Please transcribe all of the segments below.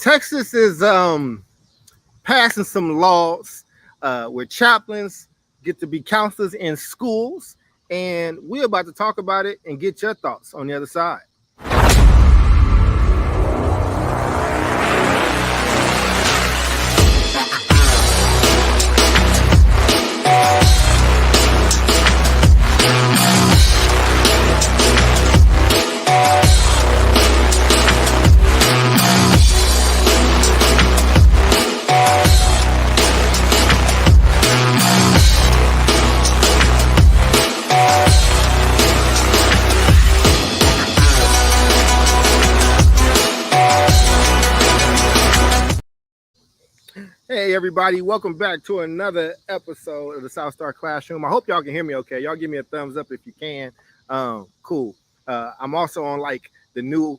Texas is passing some laws where chaplains get to be counselors in schools, and we're about to talk about it and get your thoughts on the other side. Hey everybody, welcome back to another episode of the South Star Classroom. I hope y'all can hear me okay. Y'all give me a thumbs up if you can. Cool. I'm also on like the new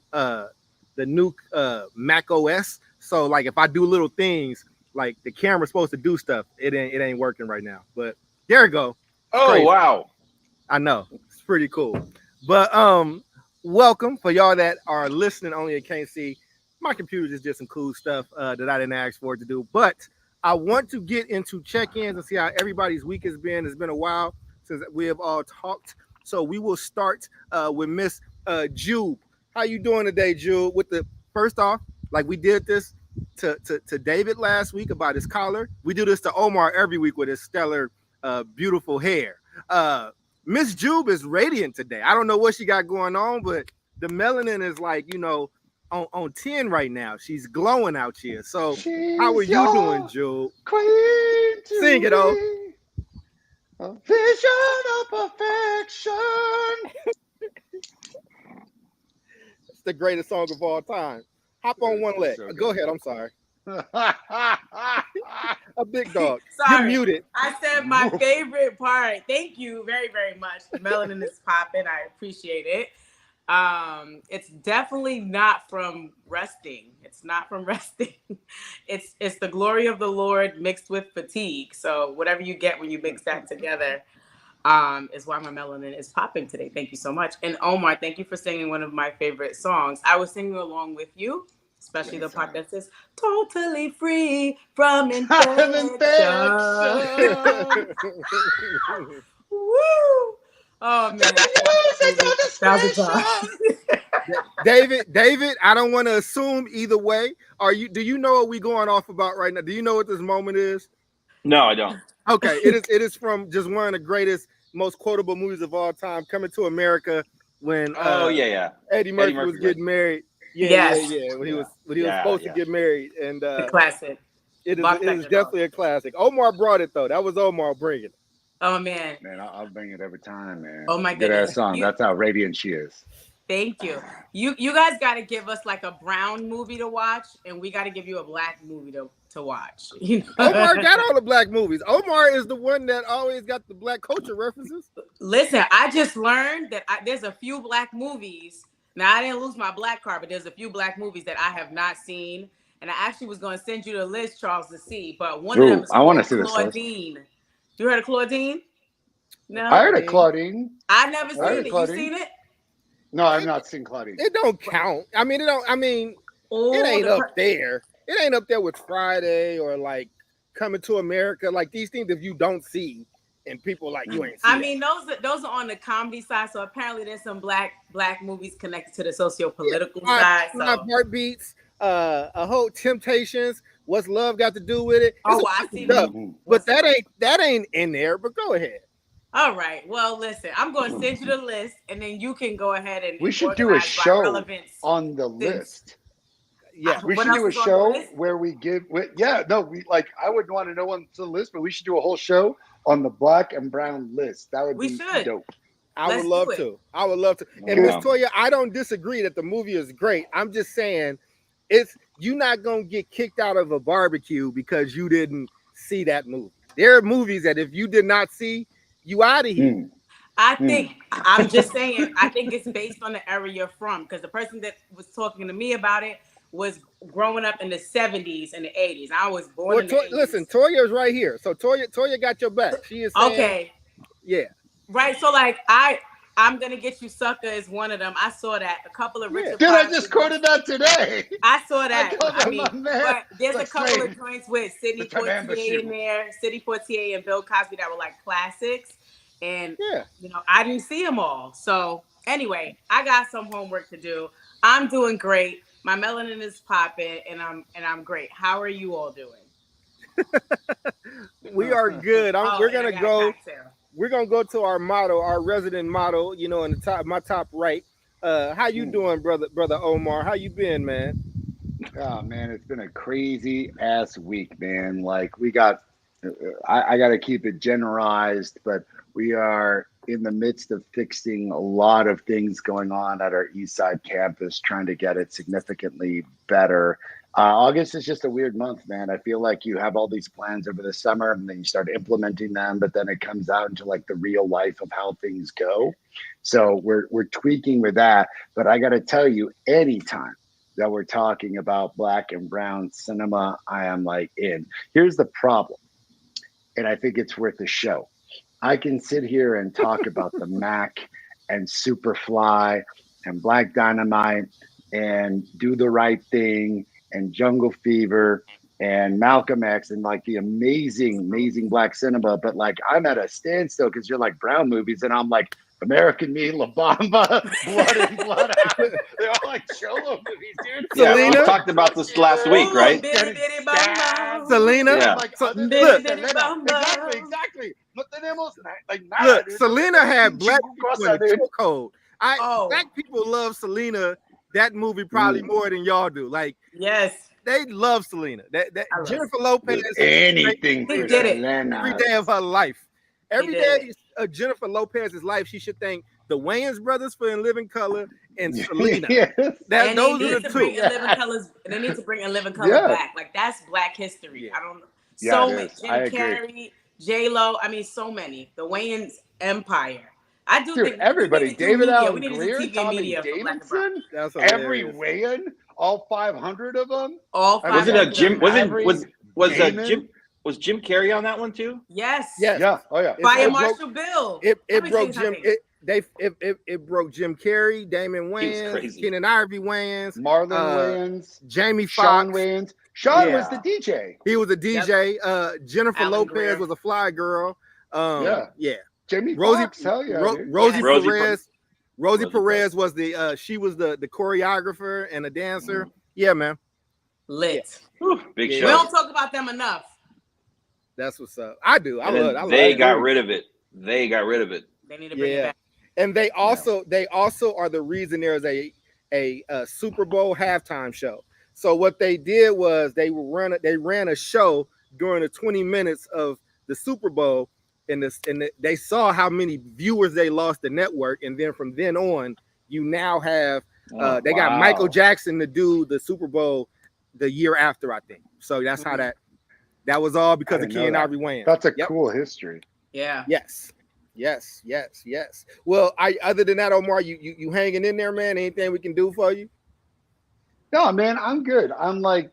Mac OS. So like if I do little things, like the camera's supposed to do stuff, it ain't working right now. But there we go. Oh crazy. Wow. I know. It's pretty cool. But welcome for y'all that are listening only and can't see. My computer just did some cool stuff that I didn't ask for it to do, but I want to get into check-ins and see how everybody's week has been. It's been a while since we have all talked, so we will start with Miss Jube. How you doing today, Jube? With the first off, like we did this to David last week about his collar. We do this to Omar every week with his stellar, beautiful hair. Miss Jube is radiant today. I don't know what she got going on, but the melanin is like, you know, on 10 right now. She's glowing out here. So how are you doing, Jube? Sing it, oh. A vision of perfection. It's the greatest song of all time. Hop on one leg. So go ahead. I'm sorry. A big dog. Sorry. You're muted. I said my favorite part. Thank you very, very much. The melanin is popping. I appreciate it. It's definitely not from resting. It's not from resting. It's the glory of the Lord mixed with fatigue. So whatever you get when you mix that together, is why my melanin is popping today. Thank you so much. And Omar, thank you for singing one of my favorite songs. I was singing along with you, especially the part that says "Totally Free from Infection." Woo! Oh man, David, I don't want to assume either way. Do you know what we going off about right now? Do you know what this moment is? No, I don't. Okay, it is from just one of the greatest, most quotable movies of all time, Coming to America, when Eddie Murphy was getting married. Yeah. When he was supposed to get married, and the classic. It is definitely a classic. Omar brought it though. That was Omar bringing it. Oh man, I'll bring it every time, man. Oh my goodness, that song. That's how radiant she is. Thank you. You guys got to give us like a brown movie to watch, and we got to give you a black movie to watch. You know? Omar got all the black movies. Omar is the one that always got the black culture references. Listen, I just learned that there's a few black movies. Now I didn't lose my black card, but there's a few black movies that I have not seen, and I actually was going to send you the list, Charles, to see. But one of them is Claudine. You heard of Claudine? No. I heard of Claudine. I never seen it. You seen it? No, I've not seen Claudine. It don't count. It ain't up there. It ain't up there with Friday or like Coming to America. Like these things, if you don't see, and people like you ain't. Those are on the comedy side. So apparently, there's some black movies connected to the socio-political side. Heartbeats, a whole Temptations. What's love got to do with it? I see that. But that ain't in there. But go ahead. All right. Well, listen, I'm going to send you the list, and then you can go ahead and we should do a show on the list. Yeah, we should do a show where we give. I would want to know on the list, but we should do a whole show on the black and brown list. That would be dope. I would love to. And Miss Toya, I don't disagree that the movie is great. I'm just saying, you're not gonna get kicked out of a barbecue because you didn't see that movie. There are movies that if you did not see, you out of here. I think I'm just saying. I think it's based on the era you're from, because the person that was talking to me about it was growing up in the 70s and the 80s. I was born in the 80s. Listen, Toya's right here, so Toya got your back. She is saying, okay. Yeah. Right. So like I I'm Gonna Get You Sucker is one of them. I saw that. A couple of Richard Dude, I Pryor just joints. quoted that today. I saw that. told I him, mean, my man, but there's a like, couple say, of joints with Sidney the Commando Poitier shoe. in there, Sidney Poitier and Bill Cosby that were like classics. And Yeah. you know, I didn't see them all. So anyway, I got some homework to do. I'm doing great. My melanin is popping, and I'm great. How are you all doing? We are good. We're and I gonna got a go. cocktail. We're gonna go to our motto, our resident motto. You know, in the top, my top right. How you doing, brother Omar? How you been, man? Oh man, it's been a crazy ass week, man. Like we got, I got to keep it generalized, but we are in the midst of fixing a lot of things going on at our East Side campus, trying to get it significantly better. August is just a weird month, man. I feel like you have all these plans over the summer and then you start implementing them, but then it comes out into like the real life of how things go. So we're tweaking with that. But I got to tell you, anytime that we're talking about Black and Brown cinema, I am like in. Here's the problem, and I think it's worth a show. I can sit here and talk about the Mac and Superfly and Black Dynamite and Do the Right Thing and Jungle Fever and Malcolm X and like the amazing Black cinema, but like I'm at a standstill because you're like Brown movies and I'm like American Me, La Bamba, Blood and Blood Out. They're all like Cholo movies, dude. Yeah, Selena? we talked about this last week, right? Bitty, bitty, bum, bum. Selena? Yeah. Like, So, other look, than Bitty, Selena. bitty, bum, Exactly. But the demos, like, Look, dude. Selena had black Cross people in that, the dude. chokehold. Oh. Black people love Selena. That movie probably more than y'all do. Like Yes. they love Selena. That I love Jennifer Lopez Anything He for did it. Selena. every day of her life. Every He day did. of Jennifer Lopez's life, she should thank the Wayans brothers for In Living Color and Selena. Yes. That And those they are need the to bring two. In Living Colors. They need to bring In Living Color Yeah. back. Like that's Black history. Yeah. I don't know. Yeah, So it many. is. I Jim agree. Carrey, J Lo. I mean, so many. The Wayans Empire. I do Dude, think everybody, we need to do David media. Allen We need to Greer, do TV Tommy media for Black and Brown. Davidson, That's every hilarious. weigh-in, all 500 of them. All I five. Wasn't mean, a Jim? Damon? Was Jim Carrey on that one too? Yes. Yes. Yeah. Oh yeah. Fire It broke- Marshal Bill. It Everything's broke Jim. happening. It broke Jim Carrey, Damon He was Wayans, crazy. Kenan Ivory Wayans, Marlon uh, Wayans, Jamie Sean Foxx. Wayans. Sean Yeah. was the DJ. He was a DJ. Jennifer Alan Lopez Greer. was a fly girl. Yeah. Jamie Rosie, Foxx, hell yeah, dude. Rosie Yes. Perez. Rosie Rosie Perez was she was the choreographer and the dancer. Yeah, man. Lit. Whew, big Yeah. We show. don't talk about them enough. That's what's up. I do. I And then love they it. got rid of it. They got rid of it. They need to bring Yeah. it back. And they also are the reason there's a Super Bowl halftime show. So what they did was they ran a show during the 20 minutes of the Super Bowl, and they saw how many viewers they lost the network, and then from then on, you now have they got Michael Jackson to do the Super Bowl the year after, I think. So that's how that was all because of didn't know Kenan that. Ivory Wayans. That's a Yep. cool history. Yeah. Yes. Well, other than that, Omar, you hanging in there, man? Anything we can do for you? No, man, I'm good. I'm like,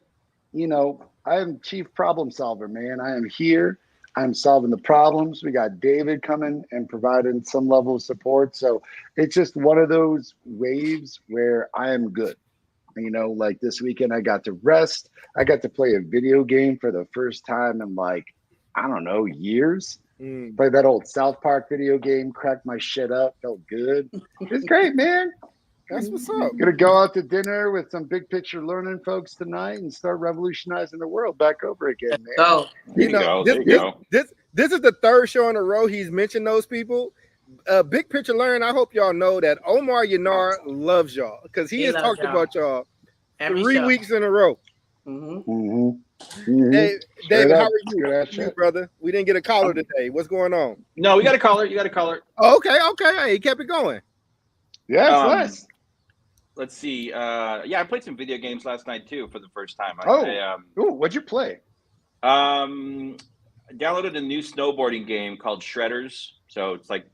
I am chief problem solver, man. I am here. I'm solving the problems. We got David coming and providing some level of support. So it's just one of those waves where I am good. Like this weekend, I got to rest. I got to play a video game for the first time in I don't know, years. Played that old South Park video game, cracked my shit up, felt good. It's great, man. That's what's up. Gonna go out to dinner with some big picture learning folks tonight and start revolutionizing the world back over again, man. So There you go. There you go. This is the third show in a row he's mentioned those people. Big picture learn. I hope y'all know that Omar Yanar loves y'all because he has loves talked y'all. about y'all every 3 show. weeks in a row. Mhm. David, Straight how up. are you? Good ass You, shit. brother? We didn't get a caller today. What's going on? No, you got a caller. You got a caller. Oh, okay. Hey, he kept it going. Yeah, it's Um, nice. Let's see. Yeah, I played some video games last night too for the first time. Ooh, what'd you play? Downloaded a new snowboarding game called Shredders. So it's like,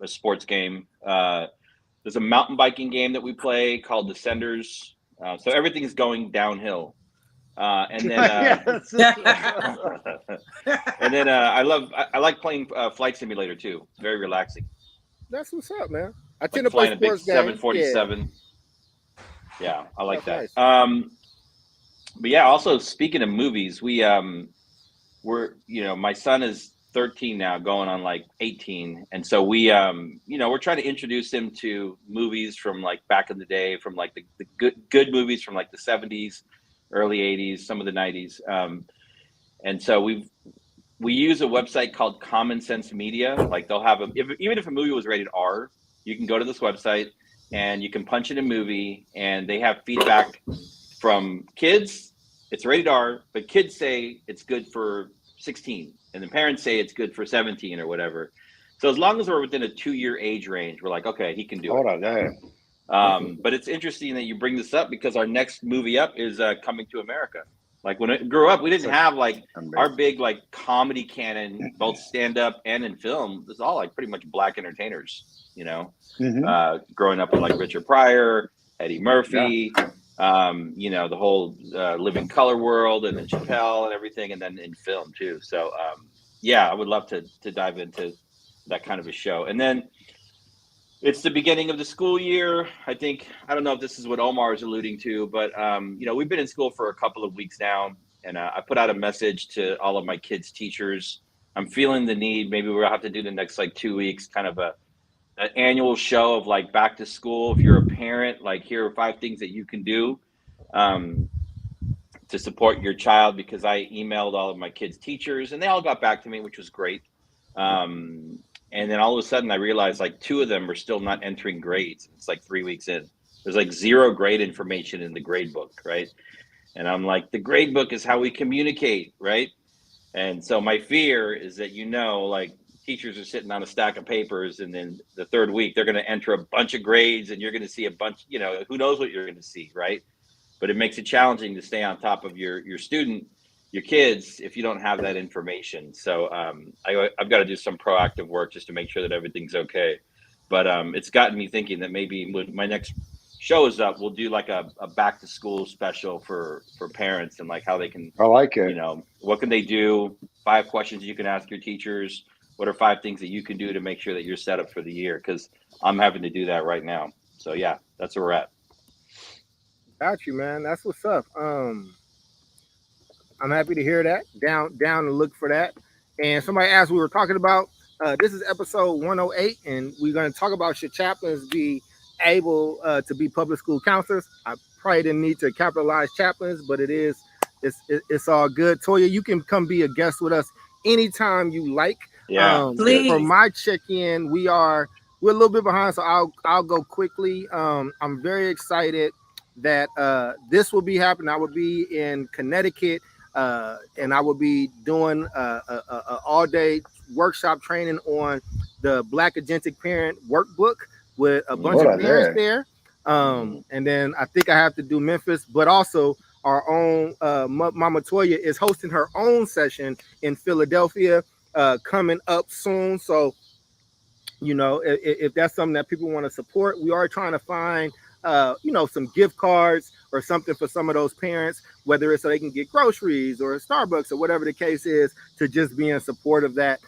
a sports game. There's a mountain biking game that we play called Descenders. So everything is going downhill. And then, Yes. and then I like playing Flight Simulator too. It's very relaxing. That's what's up, man. I tend Like to play flying a big sports games. 747. Yeah, I like That's that. nice. But yeah, also speaking of movies, we're my son is 13 now, going on like 18, and so we're trying to introduce him to movies from like back in the day, from like the good movies from like the 70s, early 80s, some of the 90s. And so we use a website called Common Sense Media. Like they'll have even if a movie was rated R, you can go to this website and you can punch in a movie, and they have feedback from kids. It's rated R, but kids say it's good for 16, and the parents say it's good for 17 or whatever. So as long as we're within a 2-year age range, we're like, okay, he can do Hold it. on, there. But it's interesting that you bring this up, because our next movie up is Coming to America. Like when I grew up, we didn't have like our big like comedy canon, both stand up and in film. It's all like pretty much black entertainers, growing up with like Richard Pryor, Eddie Murphy, the whole Living Color world, and then Chappelle and everything, and then in film too. So I would love to dive into that kind of a show. And then it's the beginning of the school year. I don't know if this is what Omar is alluding to, but we've been in school for a couple of weeks now, and I put out a message to all of my kids' teachers. I'm feeling the need. Maybe we'll have to do the next like 2 weeks, kind of an annual show of like back to school. If you're a parent, like here are 5 things that you can do to support your child, because I emailed all of my kids' teachers and they all got back to me, which was great. And then all of a sudden I realized like 2 of them are still not entering grades. It's like 3 weeks in. There's like 0 grade information in the grade book, right? And I'm like, the grade book is how we communicate, right? And so my fear is that, like teachers are sitting on a stack of papers, and then the 3rd week they're going to enter a bunch of grades, and you're going to see a bunch, who knows what you're going to see, right? But it makes it challenging to stay on top of your kids if you don't have that information. So I've got to do some proactive work just to make sure that everything's okay. But it's gotten me thinking that maybe when my next show is up, we'll do like a back to school special for parents, and like how they can, I like it. What can they do? 5 questions you can ask your teachers. What are 5 things that you can do to make sure that you're set up for the year? Because I'm having to do that right now. So yeah, that's where we're at. Got you, man. That's what's up. I'm happy to hear that. Down to look for that. And somebody asked, we were talking about, this is episode 108, and we're going to talk about should chaplains be able to be public school counselors. I probably didn't need to capitalize chaplains, but it's all good. Toya, you can come be a guest with us anytime you like. Yeah. Please. For my check-in, we're a little bit behind, so I'll go quickly. I'm very excited that this will be happening. I will be in Connecticut, and I will be doing a all-day workshop training on the Black Agentic Parent Workbook with a bunch of parents there. And then I think I have to do Memphis, but also our own Mama Toya is hosting her own session in Philadelphia coming up soon. So, if that's something that people want to support, we are trying to find some gift cards or something for some of those parents, whether it's so they can get groceries or Starbucks or whatever the case is, to just be in support of that.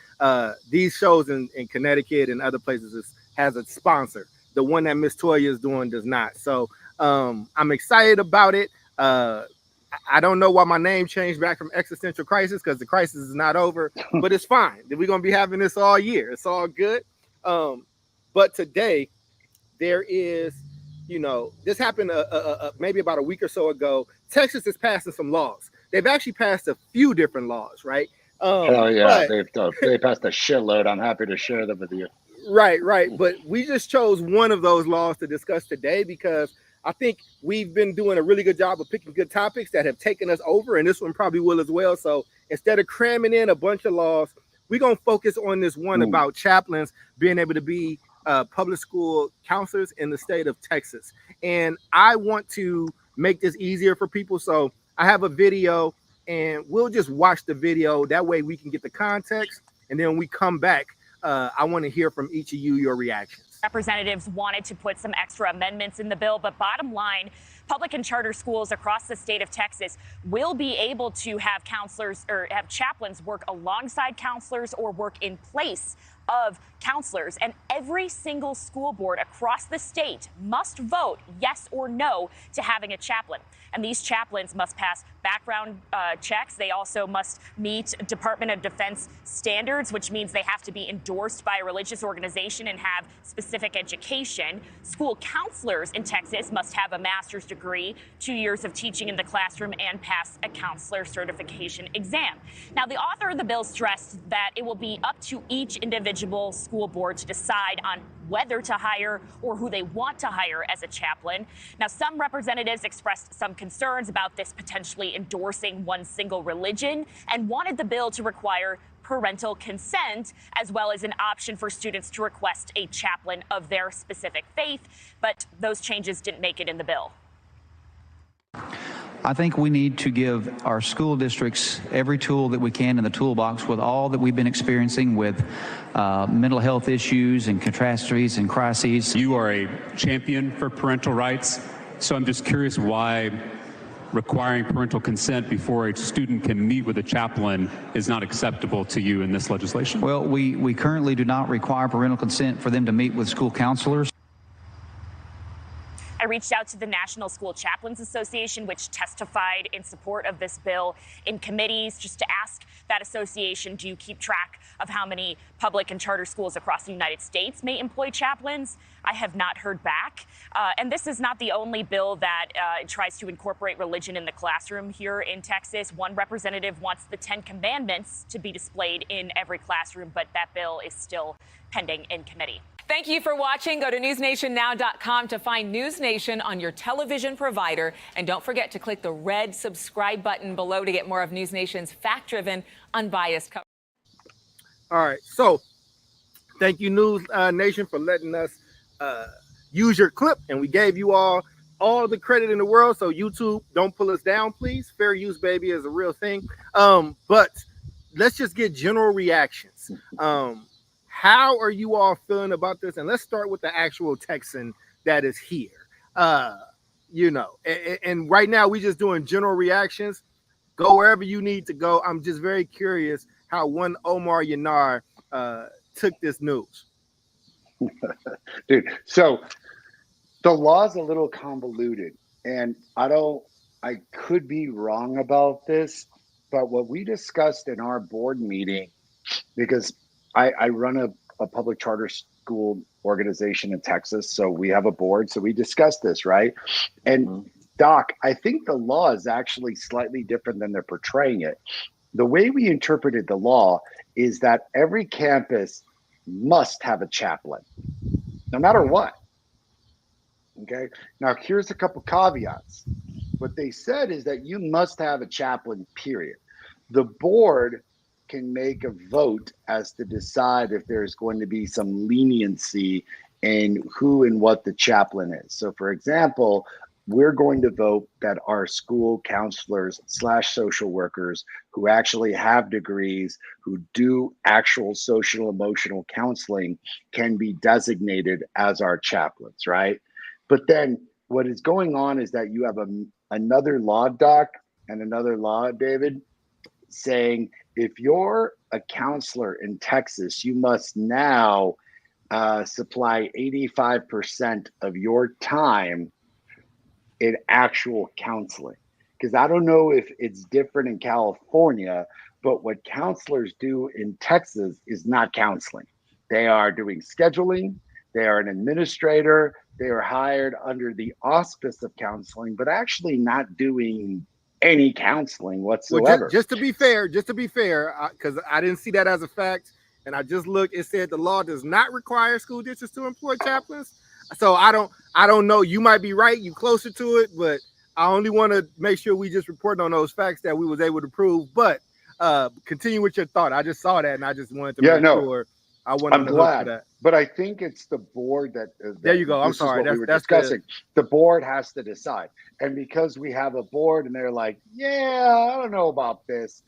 These shows in Connecticut and other places has a sponsor. The one that Miss Toya is doing does not. So I'm excited about it. I don't know why my name changed back from Existential Crisis, because the crisis is not over, but it's fine. We're going to be having this all year. It's all good. But today there is, this happened maybe about a week or so ago. Texas is passing some laws. They've actually passed a few different laws, right? Hell yeah, they passed a shitload. I'm happy to share them with you. Right. But we just chose one of those laws to discuss today, because I think we've been doing a really good job of picking good topics that have taken us over, and this one probably will as well. So instead of cramming in a bunch of laws, we're going to focus on this one about chaplains being able to be public school counselors in the state of Texas. And I want to make this easier for people. So I have a video, and we'll just watch the video. That way we can get the context. And then when we come back, I want to hear from each of you, your reactions. Representatives wanted to put some extra amendments in the bill, but bottom line, public and charter schools across the state of Texas will be able to have counselors or have chaplains work alongside counselors or work in place of counselors, and every single school board across the state must vote yes or no to having a chaplain. And these chaplains must pass background checks. They also must meet Department of Defense standards, which means they have to be endorsed by a religious organization and have specific education. School counselors in Texas must have a master's degree, 2 years of teaching in the classroom, and pass a counselor certification exam. Now, the author of the bill stressed that it will be up to each individual school board to decide on whether to hire or who they want to hire as a chaplain. Now, some representatives expressed some concerns about this potentially endorsing one single religion and wanted the bill to require parental consent, as well as an option for students to request a chaplain of their specific faith. But those changes didn't make it in the bill. I think we need to give our school districts every tool that we can in the toolbox with all that we've been experiencing with mental health issues and catastrophes and crises. You are a champion for parental rights, so I'm just curious why requiring parental consent before a student can meet with a chaplain is not acceptable to you in this legislation. Well, we currently do not require parental consent for them to meet with school counselors. I reached out to the National School Chaplains Association, which testified in support of this bill in committees, just to ask that association, do you keep track of how many public and charter schools across the United States may employ chaplains? I have not heard back. And this is not the only bill that tries to incorporate religion in the classroom here in Texas. One representative wants the 10 Commandments to be displayed in every classroom, but that bill is still pending in committee. Thank you for watching. Go to newsnationnow.com to find News Nation on your television provider. And don't forget to click the red subscribe button below to get more of News Nation's fact-driven, unbiased coverage. All right. So thank you, News Nation, for letting us use your clip. And we gave you all the credit in the world. So YouTube, don't pull us down, please. Fair use, baby, is a real thing. But let's just get general reactions. How are you all feeling about this? And let's start with the actual Texan that is here. And right now we're just doing general reactions. Go wherever you need to go. I'm just very curious how one Omar Yanar took this news. Dude, so the law's a little convoluted, and I could be wrong about this, but what we discussed in our board meeting, because I run a public charter school organization in Texas, so we have a board. So we discussed this, right? And Doc, I think the law is actually slightly different than they're portraying it. The way we interpreted the law is that every campus must have a chaplain, no matter what. Okay. Now, here's a couple caveats. What they said is that you must have a chaplain, period. The board can make a vote as to decide if there's going to be some leniency in who and what the chaplain is. So, for example, we're going to vote that our school counselors / social workers who actually have degrees, who do actual social emotional counseling, can be designated as our chaplains, right? But then what is going on is that you have another law, Doc, and another law, David, saying if you're a counselor in Texas, you must now supply 85% of your time in actual counseling. Because I don't know if it's different in California, but what counselors do in Texas is not counseling. They are doing scheduling. They are an administrator. They are hired under the auspice of counseling, but actually not doing any counseling whatsoever. Well, just to be fair, because I didn't see that as a fact, and I just looked, it said the law does not require school districts to employ chaplains. So I don't know. You might be right. You closer to it, but I only want to make sure we just report on those facts that we was able to prove. But continue with your thought. I just saw that, and I just wanted to make sure I wasn't. I'm glad, that. But I think it's the board that. There you go. I'm sorry. That's what we were discussing. The board has to decide, and because we have a board, and they're like, "Yeah, I don't know about this,"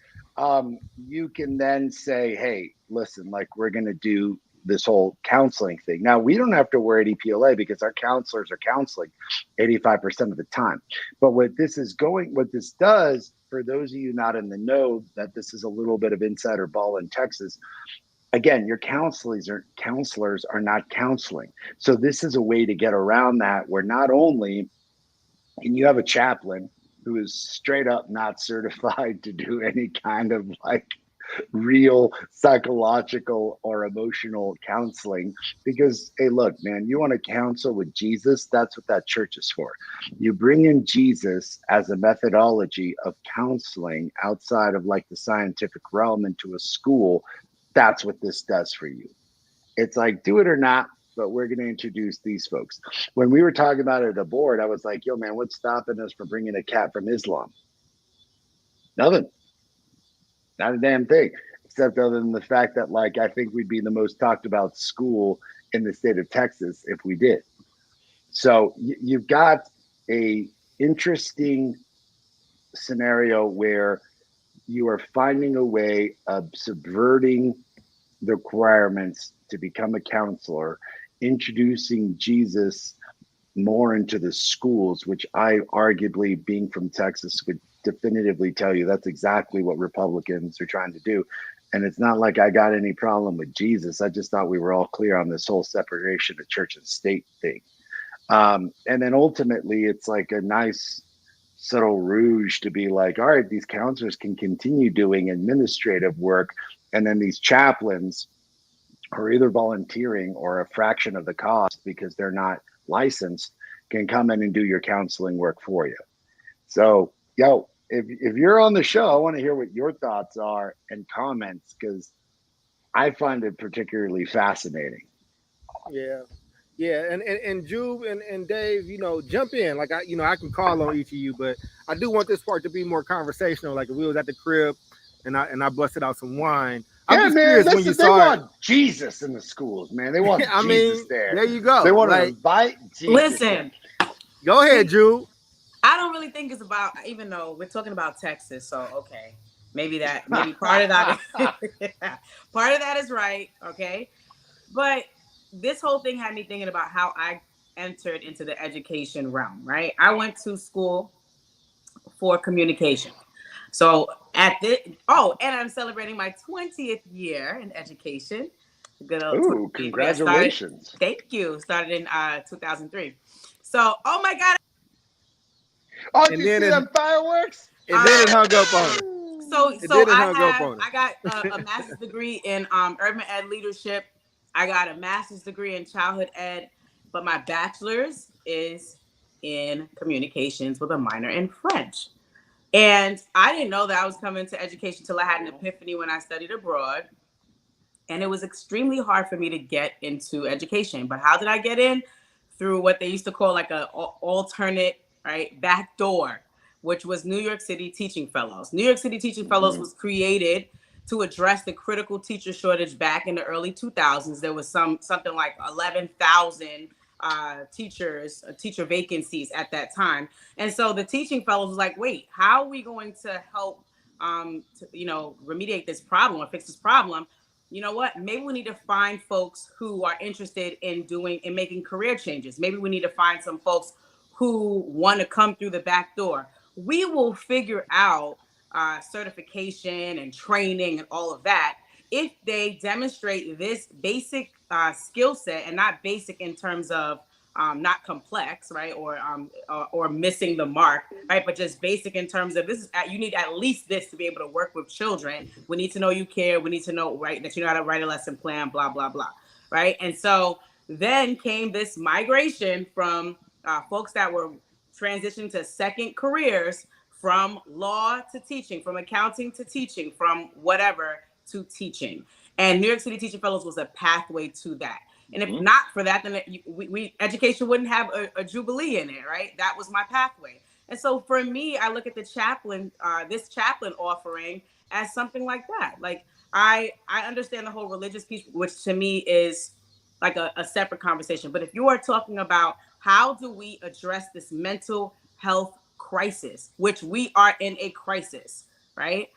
you can then say, "Hey, listen, like we're going to do this whole counseling thing." Now, we don't have to worry at EPLA because our counselors are counseling 85% of the time. But what this does, for those of you not in the know, that this is a little bit of insider ball in Texas, again, your counselors are not counseling. So this is a way to get around that, where not only can you have a chaplain who is straight up not certified to do any kind of like real psychological or emotional counseling, because hey, look, man, you want to counsel with Jesus, that's what that church is for. You bring in Jesus as a methodology of counseling outside of like the scientific realm into a school. That's what this does for you. It's like, do it or not, but we're going to introduce these folks. When we were talking about it at the board, I was like, yo, man, what's stopping us from bringing a cat from Islam? Nothing. Not a damn thing, except other than the fact that, like, I think we'd be the most talked about school in the state of Texas if we did. So you've got a interesting scenario where you are finding a way of subverting the requirements to become a counselor, introducing Jesus more into the schools, which I arguably, being from Texas, would definitively tell you that's exactly what Republicans are trying to do. And it's not like I got any problem with Jesus. I just thought we were all clear on this whole separation of church and state thing. And then ultimately, it's like a nice subtle rouge to be like, all right, these counselors can continue doing administrative work, and then these chaplains are either volunteering or a fraction of the cost because they're not licensed, can come in and do your counseling work for you. So, yo, if you're on the show, I want to hear what your thoughts are and comments, because I find it particularly fascinating. Yeah. Yeah, and Jube and Dave, jump in. Like I can call on each of you, but I do want this part to be more conversational. Like if we was at the crib and I busted out some wine. I'm just curious when you they saw want Jesus in the schools, man. They want Jesus there. There you go. They want to invite Jesus. Listen, go ahead, Jube. I don't really think it's about, even though we're talking about Texas, so okay, maybe part of that part of that is right, okay, but this whole thing had me thinking about how I entered into the education realm, right? I went to school for communication. So and I'm celebrating my 20th year in education. Good old Ooh, congratulations. Thank you. Started in 2003. So, oh my God. Oh, did you see them fireworks? And then it hung up on it. So I got a master's degree in urban ed leadership. I got a master's degree in childhood ed, but my bachelor's is in communications with a minor in French. And I didn't know that I was coming to education until I had an epiphany when I studied abroad. And it was extremely hard for me to get into education. But how did I get in? Through what they used to call like an alternate, right, back door, which was New York City Teaching Fellows. New York City Teaching Fellows was created to address the critical teacher shortage back in the early 2000s. There was something like 11,000 teacher vacancies at that time. And so the Teaching Fellows was like, wait, how are we going to help remediate this problem or fix this problem? You know what? Maybe we need to find folks who are interested in making career changes. Maybe we need to find some folks who want to come through the back door. We will figure out certification and training and all of that if they demonstrate this basic skill set, and not basic in terms of not complex, right, or missing the mark, right, but just basic in terms of you need at least this to be able to work with children. We need to know you care. We need to know, right, that you know how to write a lesson plan, blah, blah, blah, right? And so then came this migration from folks that were transitioning to second careers, from law to teaching, from accounting to teaching, from whatever to teaching. And New York City Teaching Fellows was a pathway to that. And if not for that, then education wouldn't have a jubilee in it, right? That was my pathway. And so for me, I look at the chaplain, this chaplain offering as something like that. Like I understand the whole religious piece, which to me is like a separate conversation. But if you are talking about how do we address this mental health crisis, which we are in a crisis, right?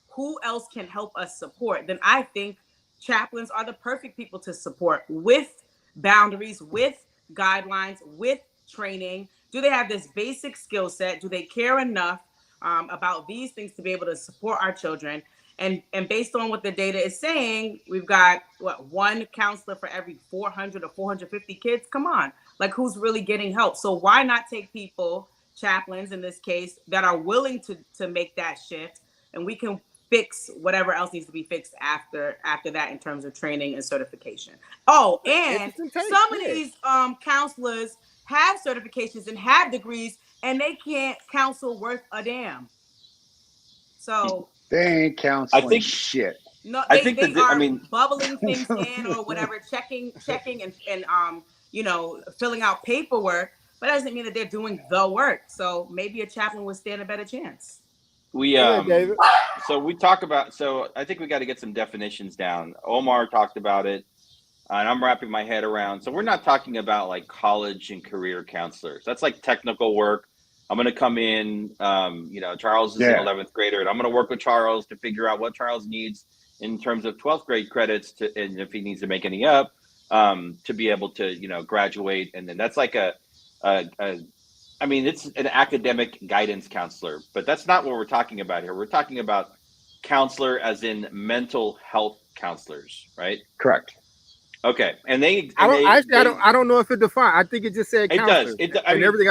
Who else can help us support? Then I think chaplains are the perfect people to support, with boundaries, with guidelines, with training. Do they have this basic skill set? Do they care enough about these things to be able to support our children? And based on what the data is saying, we've got one counselor for every 400 or 450 kids. Come on, like who's really getting help? So why not take people, chaplains in this case, that are willing to make that shift, and we can fix whatever else needs to be fixed after that in terms of training and certification. Oh, and some of these counselors have certifications and have degrees, and they can't counsel worth a damn. So they ain't counseling shit. No, they are bubbling things in or whatever, checking and filling out paperwork, but that doesn't mean that they're doing the work. So maybe a chaplain would stand a better chance. So we talk about, so I think we got to get some definitions down. Omar talked about it, and I'm wrapping my head around. So we're not talking about like college and career counselors. That's like technical work. I'm going to come in, Charles is an 11th grader, and I'm going to work with Charles to figure out what Charles needs in terms of 12th grade credits, and if he needs to make any up, to be able to, graduate. And then that's like it's an academic guidance counselor, but that's not what we're talking about here. We're talking about counselor as in mental health counselors, right? Correct. Okay, and I don't know if it defined. I think it just said counselor. It does. Everything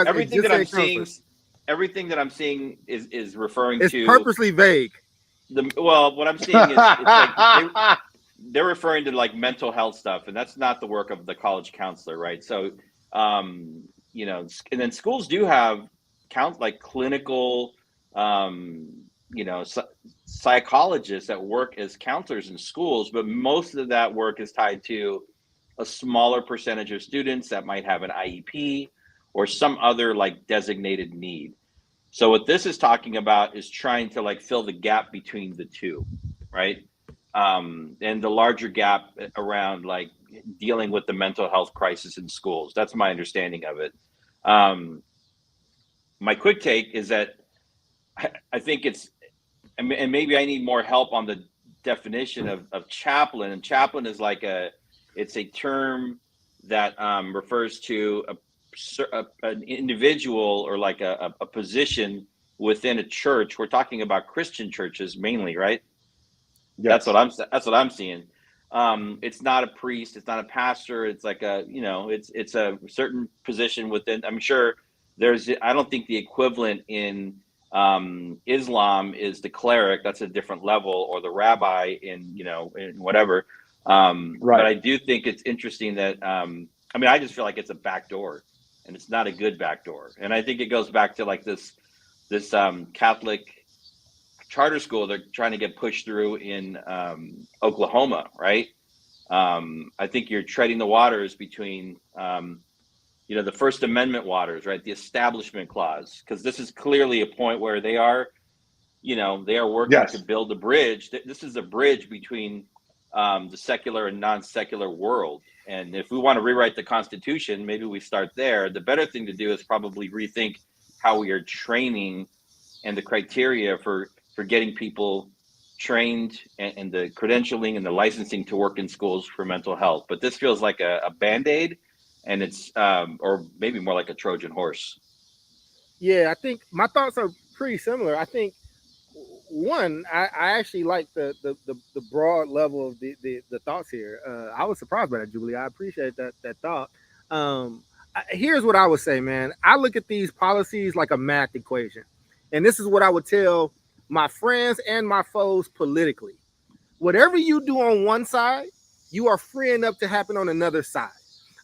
that I'm seeing is referring to. It's purposely vague. What I'm seeing is it's like they're referring to like mental health stuff, and that's not the work of the college counselor, right? So, and then schools do have clinical, psychologists that work as counselors in schools, but most of that work is tied to a smaller percentage of students that might have an IEP or some other like designated need. So what this is talking about is trying to like fill the gap between the two, right? And the larger gap around like dealing with the mental health crisis in schools. That's my understanding of it. My quick take is that I think it's, and maybe I need more help on the definition of chaplain. And chaplain is like it's a term that refers to an individual or like a position within a church. We're talking about Christian churches mainly, right? Yes. That's what I'm seeing. It's not a priest, it's not a pastor. It's like it's a certain position within. I'm sure I don't think the equivalent in Islam is the cleric. That's a different level, or the rabbi in whatever. Right. But I do think it's interesting that I just feel like it's a backdoor, and it's not a good backdoor. And I think it goes back to like this Catholic charter school they're trying to get pushed through in Oklahoma, right? I think you're treading the waters between the First Amendment waters, right? The Establishment Clause, because this is clearly a point where they are working to build a bridge. This is a bridge between the secular and non-secular world. And if we want to rewrite the Constitution, maybe we start there. The better thing to do is probably rethink how we are training and the criteria for getting people trained and the credentialing and the licensing to work in schools for mental health. But this feels like a Band-Aid, and it's or maybe more like a Trojan horse. Yeah, I think my thoughts are pretty similar. I think one, I actually like the broad level of the thoughts here. I was surprised by that, Jubilee. I appreciate that thought. Here's what I would say, man. I look at these policies like a math equation. And this is what I would tell my friends and my foes politically. Whatever you do on one side, you are freeing up to happen on another side.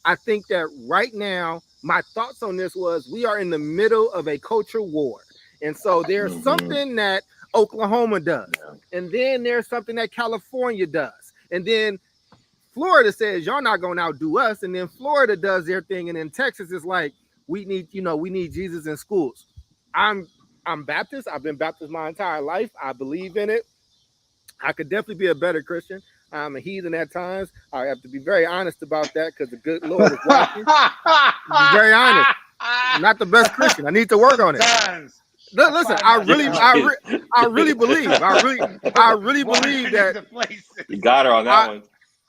I think that right now, my thoughts on this was we are in the middle of a culture war. And so there's something that Oklahoma does. And then there's something that California does. And then Florida says, y'all not going to outdo us. And then Florida does their thing. And then Texas is like, we need Jesus in schools. I'm Baptist. I've been Baptist my entire life. I believe in it. I could definitely be a better Christian. I'm a heathen at times. I have to be very honest about that because the good Lord is watching. Be very honest. I'm not the best Christian. I need to work on it. Listen, I really believe that you got her on that one.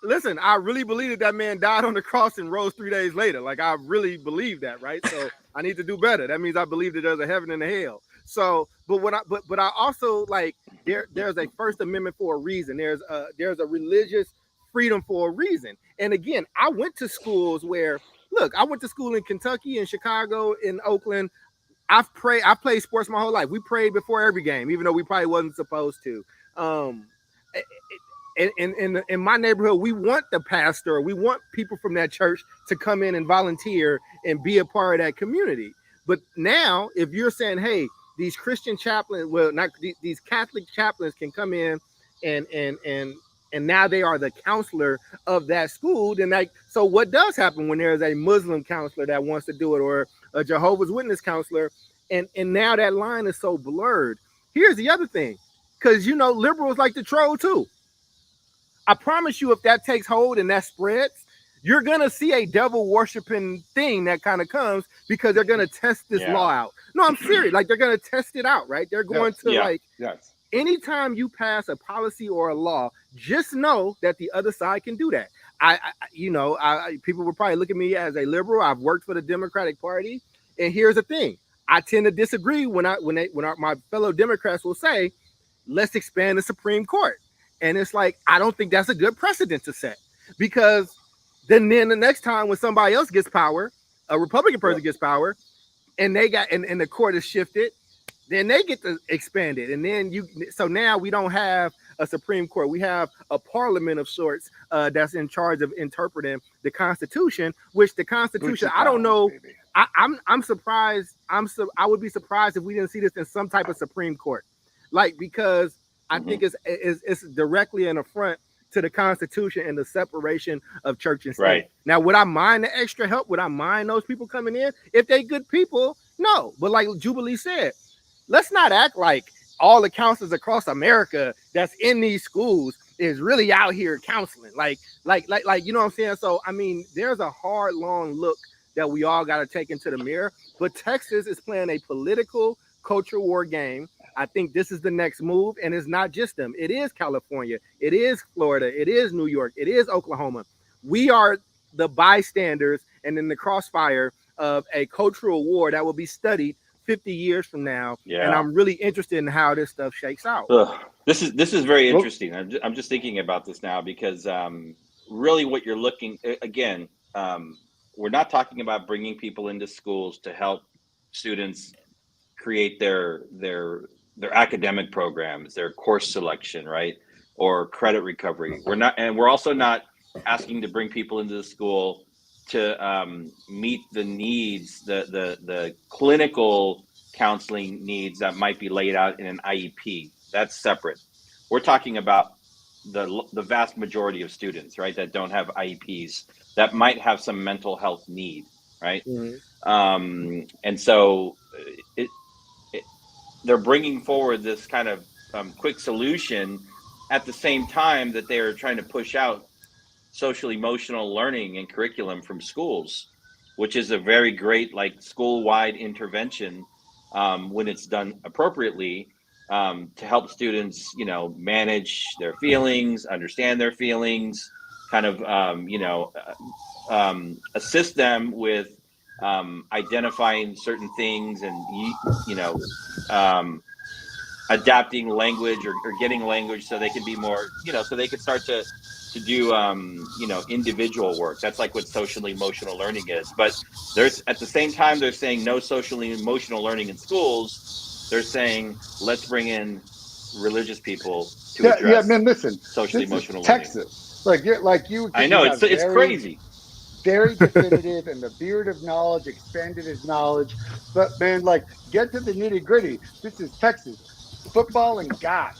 Listen, I really believe that man died on the cross and rose 3 days later. Like, I really believe that, right? So I need to do better. That means I believe that there's a heaven and a hell. So, but I also like there's a First Amendment for a reason. There's a religious freedom for a reason. And again, I went to schools where, look, I went to school in Kentucky, in Chicago, in Oakland. I played sports my whole life. We prayed before every game, even though we probably wasn't supposed to. In my neighborhood, we want the pastor, we want people from that church to come in and volunteer and be a part of that community. But now, if you're saying, hey, these Christian chaplains, well, not these Catholic chaplains can come in and now they are the counselor of that school, then so what does happen when there's a Muslim counselor that wants to do it, or a Jehovah's Witness counselor, and now that line is so blurred. Here's the other thing, because liberals like to troll too. I promise you, if that takes hold and that spreads, you're gonna see a devil worshiping thing that kind of comes, because they're gonna test this law out. No, I'm serious. Like, they're gonna test it out, right? They're going to anytime you pass a policy or a law, just know that the other side can do that. People will probably look at me as a liberal. I've worked for the Democratic Party, and here's the thing: I tend to disagree when my fellow Democrats will say, "Let's expand the Supreme Court," and it's like, I don't think that's a good precedent to set, because then the next time when somebody else gets power, a Republican person gets power, and the court is shifted, then they get to expand it. And then so now we don't have a Supreme Court. We have a parliament of sorts that's in charge of interpreting the Constitution, which the Constitution, I don't know. I'm surprised. I would be surprised if we didn't see this in some type of Supreme Court, because I think it's directly an affront to the Constitution and the separation of church and state. Right. Now, would I mind the extra help? Would I mind those people coming in? If they good people, no. But like Jubilee said, let's not act like all the counselors across America that's in these schools is really out here counseling. Like, you know what I'm saying? So, I mean, there's a hard, long look that we all got to take into the mirror. But Texas is playing a political culture war game. I think this is the next move, and it's not just them. It is California. It is Florida. It is New York. It is Oklahoma. We are the bystanders and in the crossfire of a cultural war that will be studied 50 years from now. Yeah. And I'm really interested in how this stuff shakes out. This is very interesting. I'm just thinking about this now, because really what you're looking, again, we're not talking about bringing people into schools to help students create their academic programs, their course selection, right? Or credit recovery. We're also not asking to bring people into the school to meet the needs, the clinical counseling needs that might be laid out in an IEP. That's separate. We're talking about the vast majority of students, right, that don't have IEPs, that might have some mental health need, right? Mm-hmm. And so they're bringing forward this kind of quick solution at the same time that they are trying to push out social emotional learning and curriculum from schools, which is a very great school-wide intervention when it's done appropriately, to help students, manage their feelings, understand their feelings, kind of, assist them with identifying certain things and, adapting language or getting language so they can be more, so they can start to do, individual work. That's like what social emotional learning is. But there's, at the same time, they're saying no social emotional learning in schools. They're saying, let's bring in religious people to address social emotional learning. Texas. Like you. I know, it's crazy. Very definitive, and the beard of knowledge expanded his knowledge. But man, get to the nitty gritty. This is Texas. Football and God.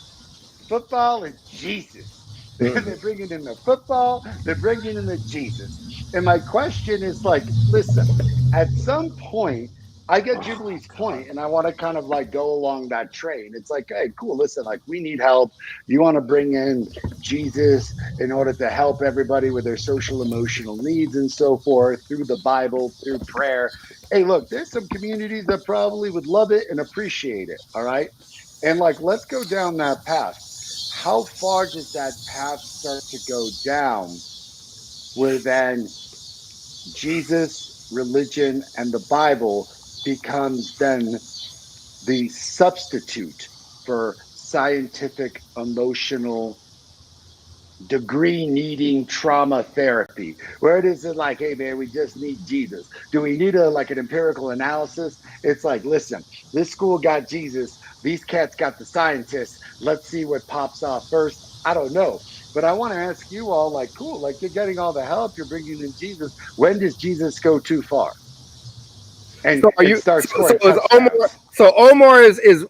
Football and Jesus. They're bringing in the football. They're bringing in the Jesus. And my question is listen, at some point, I get Jubilee's point, and I want to kind of go along that train. It's hey, cool. Listen, we need help. You want to bring in Jesus in order to help everybody with their social emotional needs and so forth through the Bible, through prayer. Hey, look, there's some communities that probably would love it and appreciate it. All right. And let's go down that path. How far does that path start to go down where then Jesus, religion, and the Bible becomes then the substitute for scientific, emotional, degree needing trauma therapy, where it isn't like, hey man, we just need Jesus. Do we need an empirical analysis? It's like, listen, this school got Jesus, these cats got the scientists. Let's see what pops off first. I don't know, but I want to ask you all, like, cool, like you're getting all the help, you're bringing in Jesus. When does Jesus go too far and start scoring touchdowns? Omar is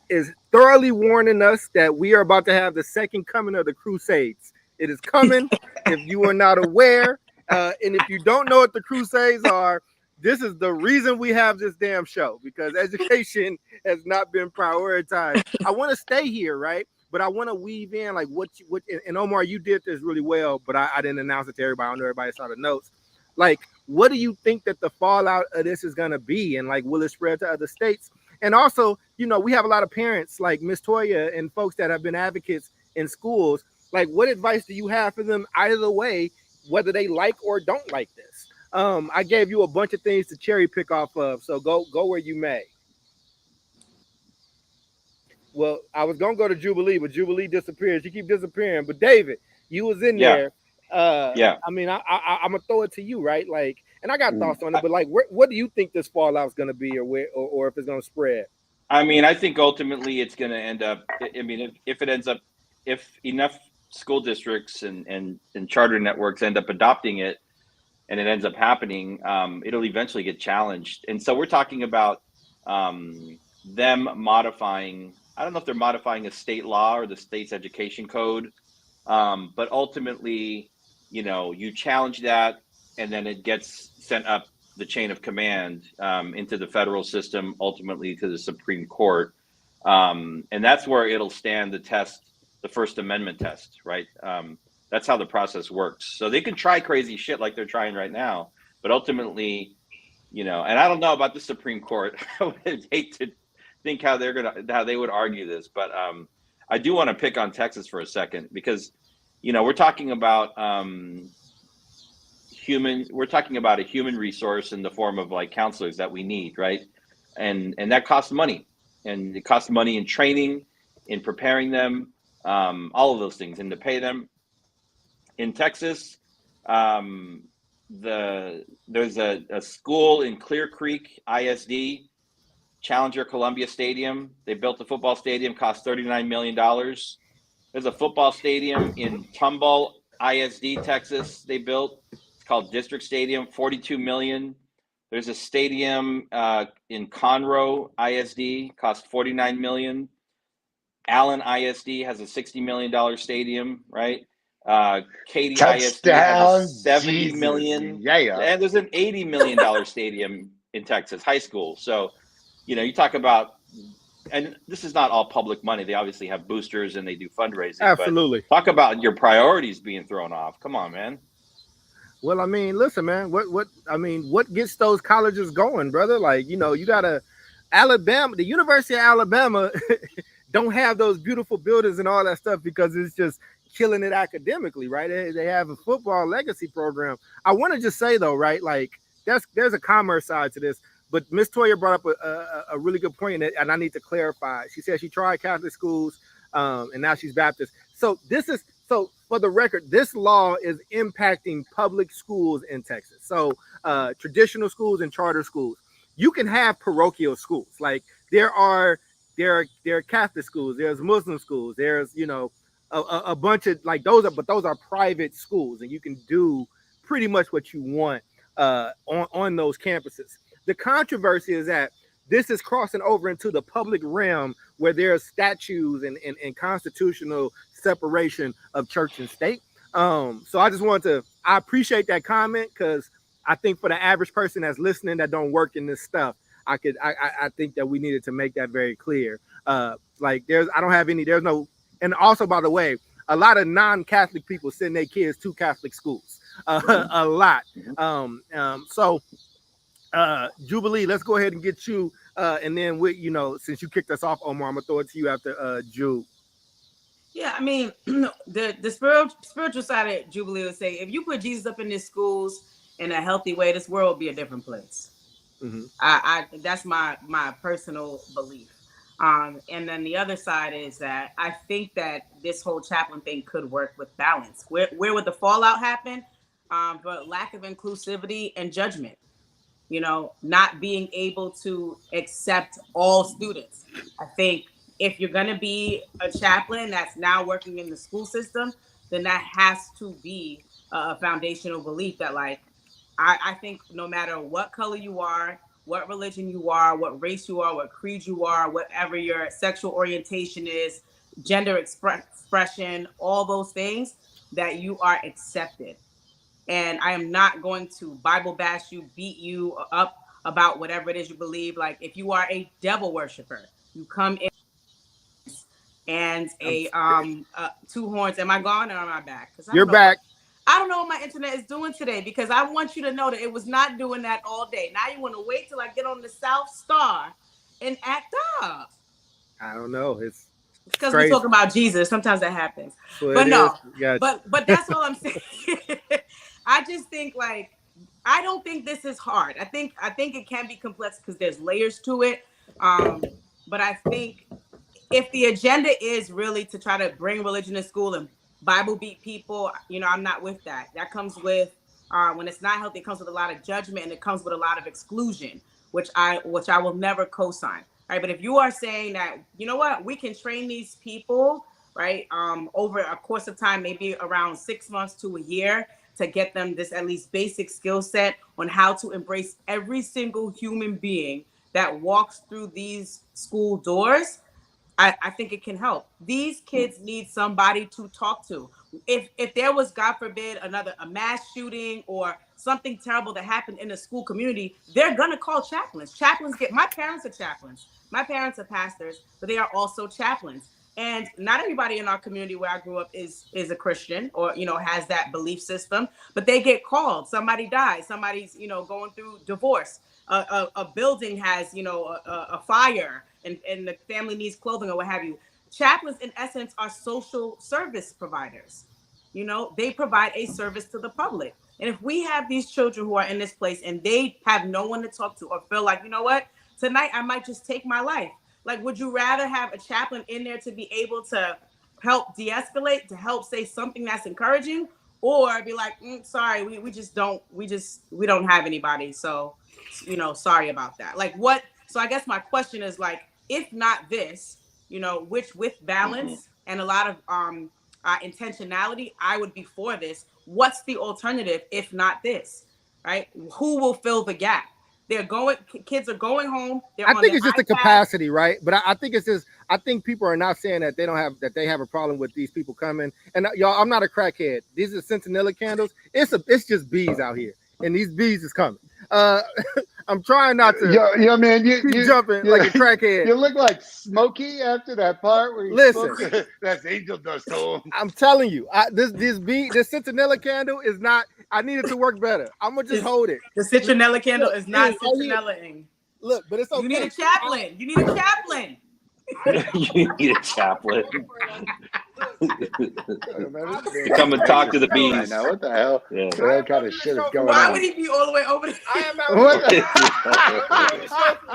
thoroughly warning us that we are about to have the second coming of the Crusades. It is coming. If you are not aware, and if you don't know what the Crusades are, this is the reason we have this damn show, because education has not been prioritized. I want to stay here, right? But I want to weave in like what and Omar, you did this really well, but I didn't announce it to everybody. I don't know everybody saw the notes. Like, what do you think that the fallout of this is going to be? And like, will it spread to other states? And also, you know, we have a lot of parents like Miss Toya and folks that have been advocates in schools. Like, what advice do you have for them either way, whether they like or don't like this? I gave you a bunch of things to cherry pick off of, so go where you may. Well, I was gonna go to Jubilee, but Jubilee disappeared. She keep disappearing. But David, you was in there. I mean, I'm gonna throw it to you, right? Like, and I got thoughts on it, but like, what do you think this fallout is gonna be, or if it's gonna spread? I mean, I think ultimately it's gonna end up. I mean, if enough school districts and charter networks end up adopting it, and it ends up happening, it'll eventually get challenged. And so we're talking about them modifying. I don't know if they're modifying a state law or the state's education code, but ultimately, you know, you challenge that, and then it gets sent up the chain of command into the federal system, ultimately to the Supreme Court, and that's where it'll stand the test, the First Amendment test, right? That's how the process works. So they can try crazy shit like they're trying right now, but ultimately, you know, and I don't know about the Supreme Court. I would hate to think how they would argue this, but I do want to pick on Texas for a second, because, you know, we're talking about we're talking about a human resource in the form of like counselors that we need, right? And that costs money, and it costs money in training, in preparing them, all of those things, and to pay them. In Texas, there's a school in Clear Creek ISD, Challenger Columbia Stadium. They built the football stadium, cost $39 million. There's a football stadium in Tomball ISD, Texas, they built. It's called District Stadium, $42 million. There's a stadium in Conroe ISD, cost $49 million. Allen ISD has a $60 million stadium, right? Katy ISD has a $70 million. Yeah. And there's an $80 million stadium in Texas, high school. So, you know, you talk about, and this is not all public money. They obviously have boosters and they do fundraising. Absolutely. Talk about your priorities being thrown off. Come on, man. Well, I mean, listen, man, what gets those colleges going, brother? Like, you know, you gotta, Alabama, the University of Alabama don't have those beautiful buildings and all that stuff because it's just killing it academically, right? They have a football legacy program. I want to just say though, right, like there's a commerce side to this, but Miss Toya brought up a really good point, and I need to clarify. She said she tried Catholic schools, and now she's Baptist. So for the record, this law is impacting public schools in Texas. So traditional schools and charter schools. You can have parochial schools. Like there are Catholic schools, there's Muslim schools, there's, you know, a bunch of like those are private schools, and you can do pretty much what you want on those campuses. The controversy is that this is crossing over into the public realm where there's statutes and constitutional separation of church and state. So I appreciate that comment, because I think for the average person that's listening that don't work in this stuff, I think that we needed to make that very clear. And also, by the way, a lot of non-Catholic people send their kids to Catholic schools, a lot. Jubilee, let's go ahead and get you, and then since you kicked us off, Omar, I'm gonna throw it to you after Ju. Yeah, I mean, the spiritual side of Jubilee would say, if you put Jesus up in these schools in a healthy way, this world will be a different place. Mm-hmm. That's my personal belief. And then the other side is that I think that this whole chaplain thing could work with balance. Where would the fallout happen? But lack of inclusivity and judgment. Not being able to accept all students. I think if you're going to be a chaplain that's now working in the school system, then that has to be a foundational belief that, like, I think no matter what color you are, what religion you are, what race you are, what creed you are, whatever your sexual orientation is, gender expression, all those things, that you are accepted. And I am not going to Bible bash you, beat you up about whatever it is you believe. Like, if you are a devil worshiper, you come in and two horns. Am I gone or am I back? You're back. I don't know what my internet is doing today, because I want you to know that it was not doing that all day. Now you want to wait till I get on the South Star and act up. I don't know. It's because we're talking about Jesus. Sometimes that happens. Well, but no, gotcha. but that's all I'm saying. I just think, like, I don't think this is hard. I think it can be complex because there's layers to it. But I think if the agenda is really to try to bring religion to school and Bible beat people, I'm not with that. That comes with when it's not healthy, it comes with a lot of judgment, and it comes with a lot of exclusion, which I will never co-sign. Right. But if you are saying that, you know what, we can train these people, right, over a course of time, maybe around 6 months to a year, to get them this at least basic skill set on how to embrace every single human being that walks through these school doors, I think it can help. These kids need somebody to talk to. If there was, God forbid, a mass shooting or something terrible that happened in the school community, they're gonna call chaplains. My parents are chaplains. My parents are pastors, but they are also chaplains. And not everybody in our community where I grew up is a Christian or, has that belief system, but they get called. Somebody dies. Somebody's, going through divorce. A building has, a fire and the family needs clothing or what have you. Chaplains, in essence, are social service providers. They provide a service to the public. And if we have these children who are in this place and they have no one to talk to or feel like, you know what, tonight I might just take my life. Like, would you rather have a chaplain in there to be able to help de-escalate, to help say something that's encouraging, or be like, sorry, we don't have anybody. So, sorry about that. Like, what? So I guess my question is, like, if not this, which with balance and a lot of intentionality, I would be for this. What's the alternative if not this, right? Who will fill the gap? Kids are going home. I think it's just the capacity, right? But I think it's just, I think people are not saying that they have a problem with these people coming. And y'all, I'm not a crackhead. These are Centinela candles. It's just bees out here, and these bees is coming. I'm trying not to. Yo, man, you jumping like a crackhead. You look like Smokey after that part where listen. That's angel dust home. I'm telling you, this Centinela candle is not. I need it to work better. I'm gonna just hold it. The citronella candle is not citronella-ing. Look, but it's okay. You need a chaplain. You need a chaplain. You need a chaplain. Come and talk to the bees. I know, what the hell? Yeah. What kind of shit is going on? Why would he be all the way over there? I am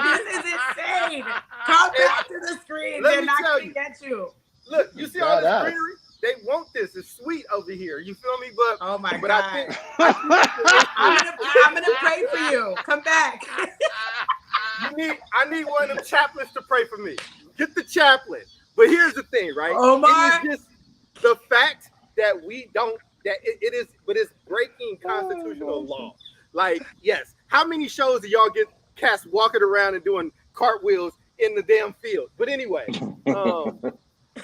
This is insane. Come back to the screen. They're not going to get you. Look, you see all this greenery? They want this. It's sweet over here. You feel me? But oh my God, I think I'm gonna pray for you. Come back. I need one of them chaplains to pray for me. Get the chaplain. But here's the thing, right? Omar, it is just the fact that we don't. That it is, but it's breaking constitutional law. Like, yes, how many shows do y'all get cats walking around and doing cartwheels in the damn field? But anyway.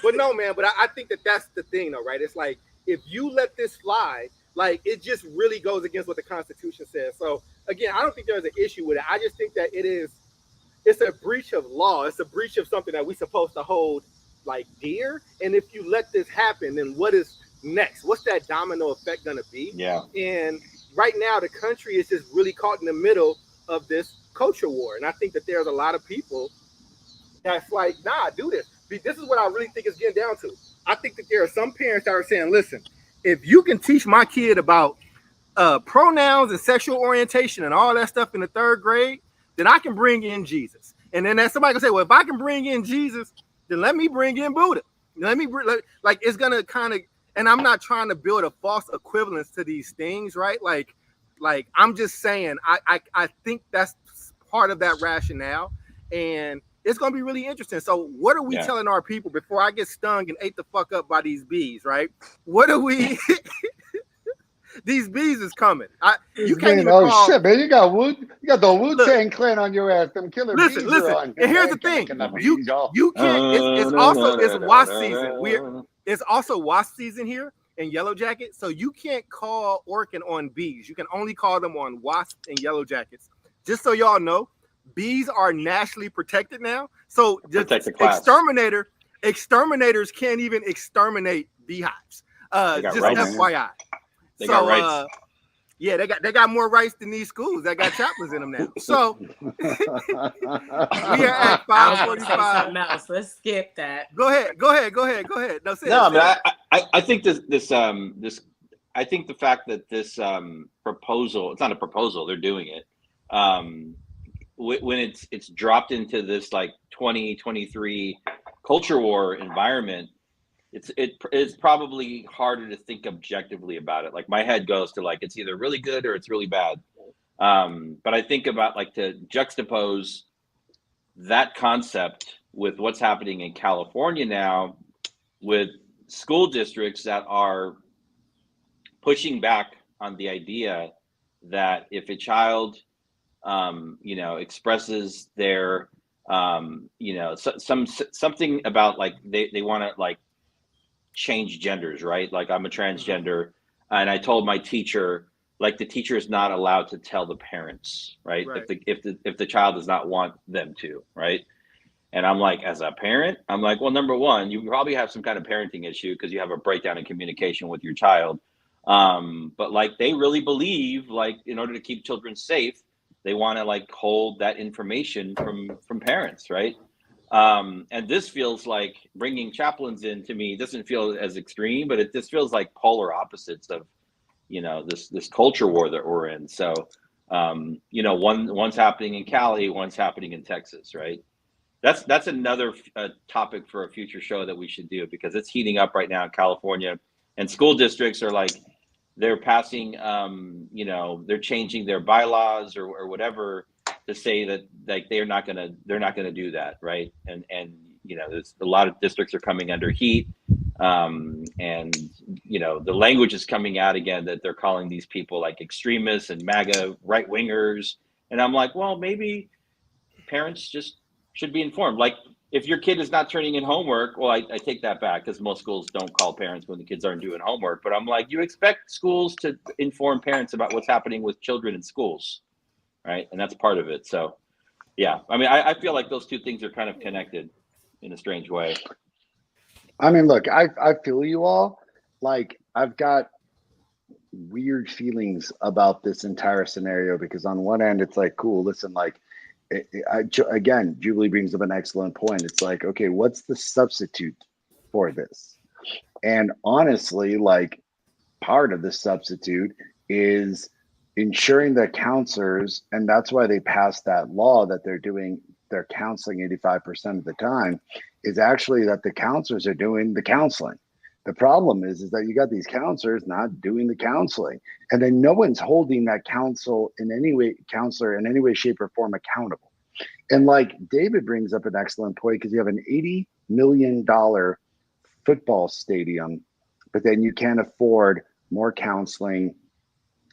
But no, man, but I think that's the thing, though, right? It's like, if you let this slide, like, it just really goes against what the Constitution says. So, again, I don't think there's an issue with it. I just think that it's a breach of law. It's a breach of something that we're supposed to hold, like, dear. And if you let this happen, then what is next? What's that domino effect going to be? Yeah. And right now, the country is just really caught in the middle of this culture war. And I think that there's a lot of people that's like, nah, do this. This is what I really think it's getting down to. I think that there are some parents that are saying, listen, if you can teach my kid about pronouns and sexual orientation and all that stuff in the 3rd grade, then I can bring in Jesus. And then somebody can say, well, if I can bring in Jesus, then let me bring in Buddha. Let me like it's gonna kind of, and I'm not trying to build a false equivalence to these things, right? Like I'm just saying, I think that's part of that rationale, and it's gonna be really interesting. So what are we telling our people before I get stung and ate the fuck up by these bees, right? What are we? These bees is coming. You can't even call. Shit, man! You got the Wu-Tang Clan on your ass. Them killer bees are on. And here's the thing: you can't. It's also wasp season. It's also wasp season here in Yellow Jacket, so you can't call Orkin on bees. You can only call them on wasps and Yellow Jackets. Just so y'all know, bees are nationally protected now. So just exterminators can't even exterminate beehives. Just FYI. They got rights. Yeah, they got more rights than these schools that got chaplains in them now. So we are at 5:45. No, so let's skip that. Go ahead. I think this I think the fact that this proposal, it's not a proposal, they're doing it. When it's dropped into this like 2023 culture war environment, it's probably harder to think objectively about it. Like my head goes to like, it's either really good or it's really bad. But I think about like to juxtapose that concept with what's happening in California now with school districts that are pushing back on the idea that if a child, expresses their, something about like, they want to like, change genders, right? Like I'm a transgender, and I told my teacher, like the teacher is not allowed to tell the parents, right? If the child does not want them to, right? And I'm like, as a parent, I'm like, well, number one, you probably have some kind of parenting issue because you have a breakdown in communication with your child. But like they really believe, like in order to keep children safe, they want to like hold that information from parents, right? And this feels like bringing chaplains in, to me doesn't feel as extreme, but it just feels like polar opposites of, this culture war that we're in. So, one's happening in Cali, one's happening in Texas, right? That's another topic for a future show that we should do, because it's heating up right now in California, and school districts are like, they're passing, they're changing their bylaws or whatever to say that like they're not gonna do that, right? And there's a lot of districts are coming under heat, and the language is coming out again that they're calling these people like extremists and MAGA right wingers, and I'm like, well, maybe parents just should be informed. Like if your kid is not turning in homework, well, I take that back because most schools don't call parents when the kids aren't doing homework. But I'm like, you expect schools to inform parents about what's happening with children in schools, right? And that's part of it. So, yeah, I mean, I feel like those two things are kind of connected in a strange way. I mean, look, I feel you all. Like, I've got weird feelings about this entire scenario because on one end, it's like, cool, listen, like, again, Jubilee brings up an excellent point. It's like, okay, what's the substitute for this? And honestly, like, part of the substitute is ensuring that counselors, and that's why they passed that law that they're doing their counseling 85% of the time, is actually that the counselors are doing the counseling. The problem is that you got these counselors not doing the counseling, and then no one's holding that counselor in any way, shape, or form accountable. And like David brings up an excellent point, because you have an $80 million football stadium, but then you can't afford more counseling,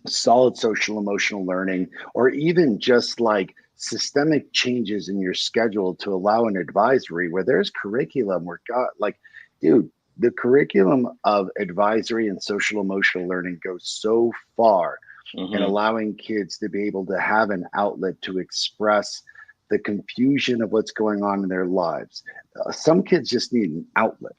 solid social emotional learning, or even just like systemic changes in your schedule to allow an advisory where there's curriculum where dude, the curriculum of advisory and social emotional learning goes so far in allowing kids to be able to have an outlet to express the confusion of what's going on in their lives. Some kids just need an outlet.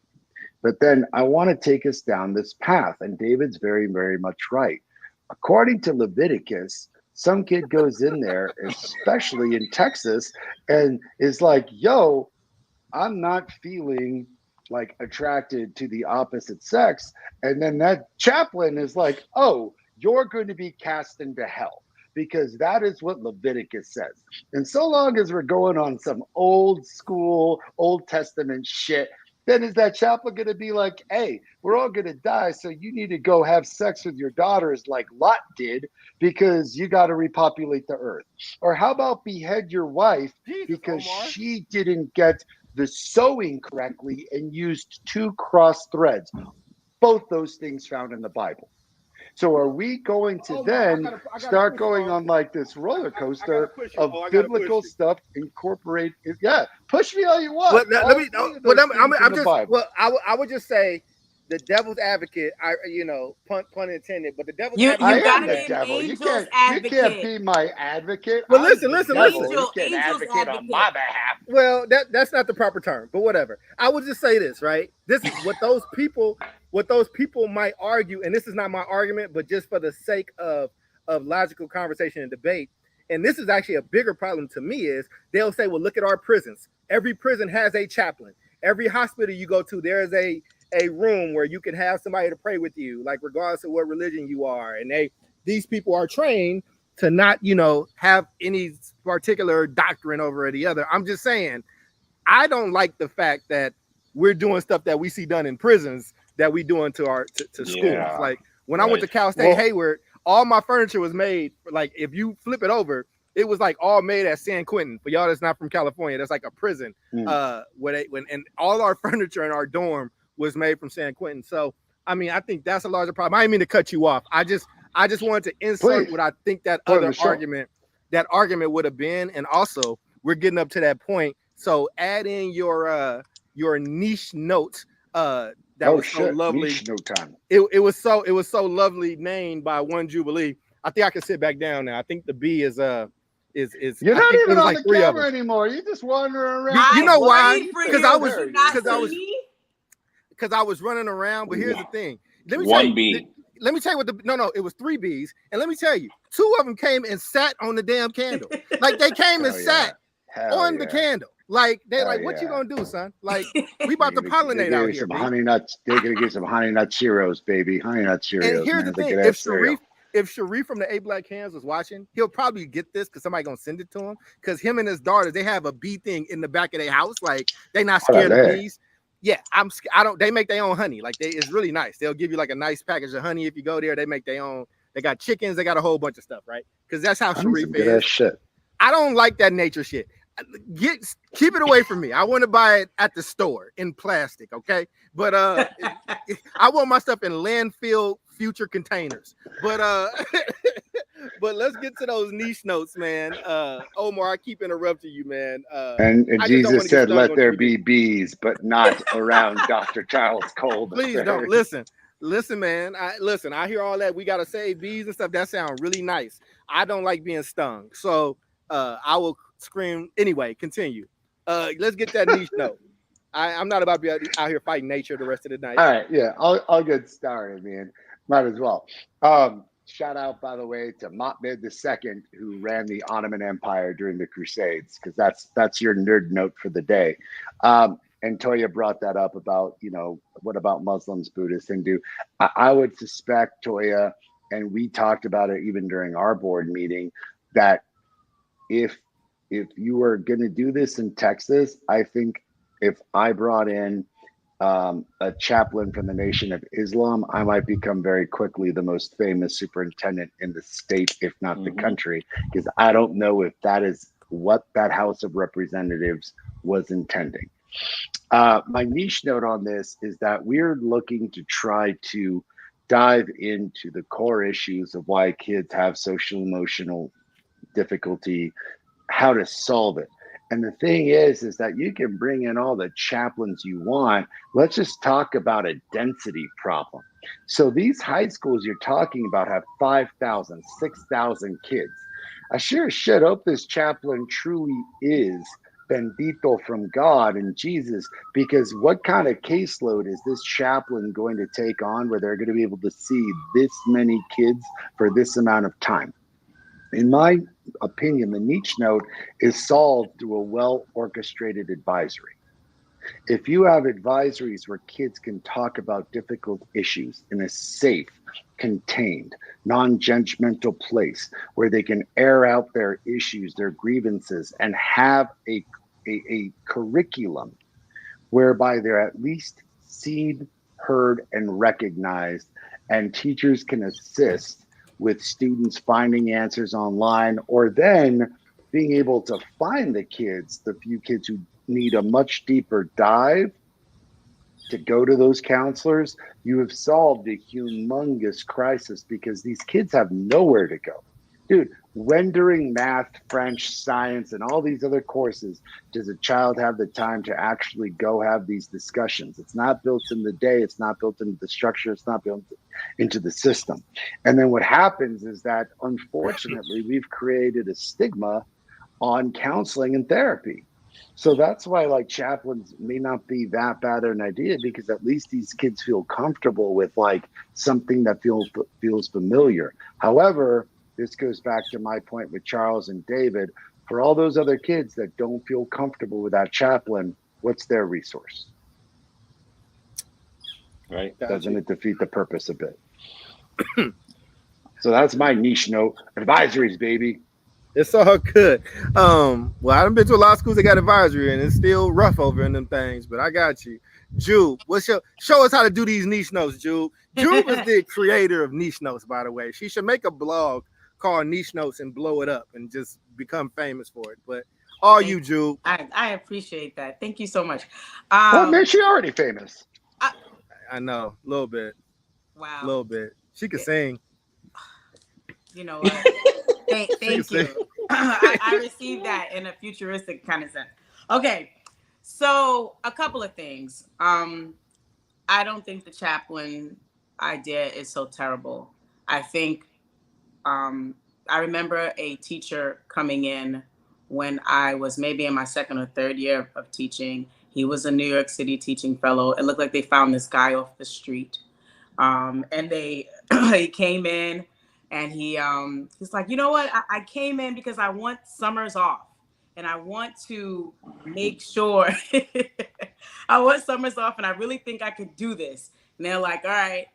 But then I want to take us down this path, and David's very, very much right. According to Leviticus, some kid goes in there, especially in Texas, and is like, yo, I'm not feeling like attracted to the opposite sex. And then that chaplain is like, oh, you're going to be cast into hell because that is what Leviticus says. And so long as we're going on some old school, Old Testament shit, then is that chaplain going to be like, hey, we're all going to die, so you need to go have sex with your daughters like Lot did because you got to repopulate the earth? Or how about behead your wife because she didn't get the sewing correctly and used 2 cross threads? Both those things found in the Bible. So are we going to start going on like this roller coaster of biblical stuff, incorporate? Yeah, push me all you want. I would just say the devil's advocate. Pun intended, but the devil's you advocate. gotta be an angel's advocate. You can't be my advocate. Well, listen. You can't advocate on my behalf. Well, that's not the proper term, but whatever. I would just say this, right? This is what those people might argue, and this is not my argument, but just for the sake of logical conversation and debate. And this is actually a bigger problem to me is they'll say, well, look at our prisons. Every prison has a chaplain. Every hospital you go to, there is a room where you can have somebody to pray with you, like regardless of what religion you are. And these people are trained to not, have any particular doctrine over the other. I'm just saying, I don't like the fact that we're doing stuff that we see done in prisons that we doing to schools. Like when I went to Cal State Hayward, all my furniture was made, like if you flip it over, it was like all made at San Quentin. For y'all that's not from California, that's like a prison. And all our furniture in our dorm was made from San Quentin. So I mean, I think that's a larger problem. I didn't mean to cut you off. I just wanted to insert what I think that other argument would have been. And also we're getting up to that point. So add in your niche note that was so lovely. It was so lovely named by One Jubilee. I think I can sit back down now. I think the B is You're not even on the camera anymore. You're just wandering around. You know why? Because I was running around. But here's the thing. Let me tell you what it was 3 B's. And let me tell you, 2 of them came and sat on the damn candle. Like they came and sat on the candle. Like they're like, what you gonna do, son? Like we about to pollinate out here. Honey nuts. They're gonna get some honey nut Cheerios, baby. Honey nut Cheerios. And here's the thing: if Sharif from the A Black Hands was watching, he'll probably get this because somebody gonna send it to him. Because him and his daughters, they have a bee thing in the back of their house. Like they not scared of bees. Yeah, they make their own honey. Like it's really nice. They'll give you like a nice package of honey if you go there. They make their own. They got chickens. They got a whole bunch of stuff, right? Because that's how Sharif is. Shit. I don't like that nature shit. Keep it away from me. I want to buy it at the store in plastic, okay? But I want my stuff in landfill future containers. But but let's get to those niche notes, man. Omar, I keep interrupting you, man. And Jesus said, "Let there be bees, but not around Dr. Charles Cole." Please don't listen, man. I hear all that. We gotta save bees and stuff. That sounds really nice. I don't like being stung, so I will scream anyway. Continue. Let's get that niche note. I'm not about to be out here fighting nature the rest of the night. All right, yeah, I'll get started, man. Might as well. Shout out, by the way, to Mahmud II, who ran the Ottoman Empire during the Crusades, because that's your nerd note for the day. And Toya brought that up about, what about Muslims, Buddhists, Hindu? I would suspect, Toya, and we talked about it even during our board meeting, that if you were going to do this in Texas, I think if I brought in a chaplain from the Nation of Islam, I might become very quickly the most famous superintendent in the state, if not the country, because I don't know if that is what that House of Representatives was intending. My niche note on this is that we're looking to try to dive into the core issues of why kids have social emotional difficulty, how to solve it. And the thing is that you can bring in all the chaplains you want. Let's just talk about a density problem. So these high schools you're talking about have 5,000, 6,000 kids. I sure as shit hope this chaplain truly is bendito from God and Jesus, because what kind of caseload is this chaplain going to take on where they're going to be able to see this many kids for this amount of time? In my opinion, the niche note is solved through a well-orchestrated advisory. If you have advisories where kids can talk about difficult issues in a safe, contained, non-judgmental place where they can air out their issues, their grievances, and have a curriculum whereby they're at least seen, heard, and recognized, and teachers can assist with students finding answers online, or then being able to find the few kids who need a much deeper dive to go to those counselors. You have solved a humongous crisis because these kids have nowhere to go. Dude, rendering, math, French, science, and all these other courses, does a child have the time to actually go have these discussions? It's not built in the day. It's not built into the structure. It's not built into the system. And then what happens is that, unfortunately, we've created a stigma on counseling and therapy. So that's why, like, chaplains may not be that bad of an idea, because at least these kids feel comfortable with like something that feels familiar. However, this goes back to my point with Charles and David. For all those other kids that don't feel comfortable with that chaplain, what's their resource? Right. Doesn't it defeat the purpose a bit? So that's my niche note. Advisories, baby. It's all good. Well, I've been to a lot of schools that got advisory, and it's still rough over in them things, but I got you. Jube, show us how to do these niche notes, Jube. Jube is the creator of niche notes, by the way. She should make a blog called Niche Notes and blow it up and just become famous for it. But you, Jube. I appreciate that. Thank you so much. Well, man, she already famous. I know, a little bit. Wow. A little bit. She could sing. You know what? Thank you. I received that in a futuristic kind of sense. Okay, so a couple of things. I don't think the chaplain idea is so terrible. I think I remember a teacher coming in when I was maybe in my second or third year of teaching. He was a New York City teaching fellow. It looked like they found this guy off the street, and he came in. And he's like, you know what? I came in because I want summers off, and I want to make sure I want summers off, and I really think I could do this. And they're like, all right,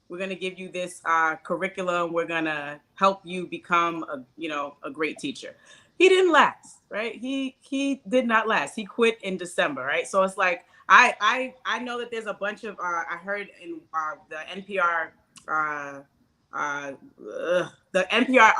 we're gonna give you this curriculum. We're gonna help you become a great teacher. He didn't last, right? He did not last. He quit in December, right? So it's like I know that there's a bunch of I heard in the NPR. The NPR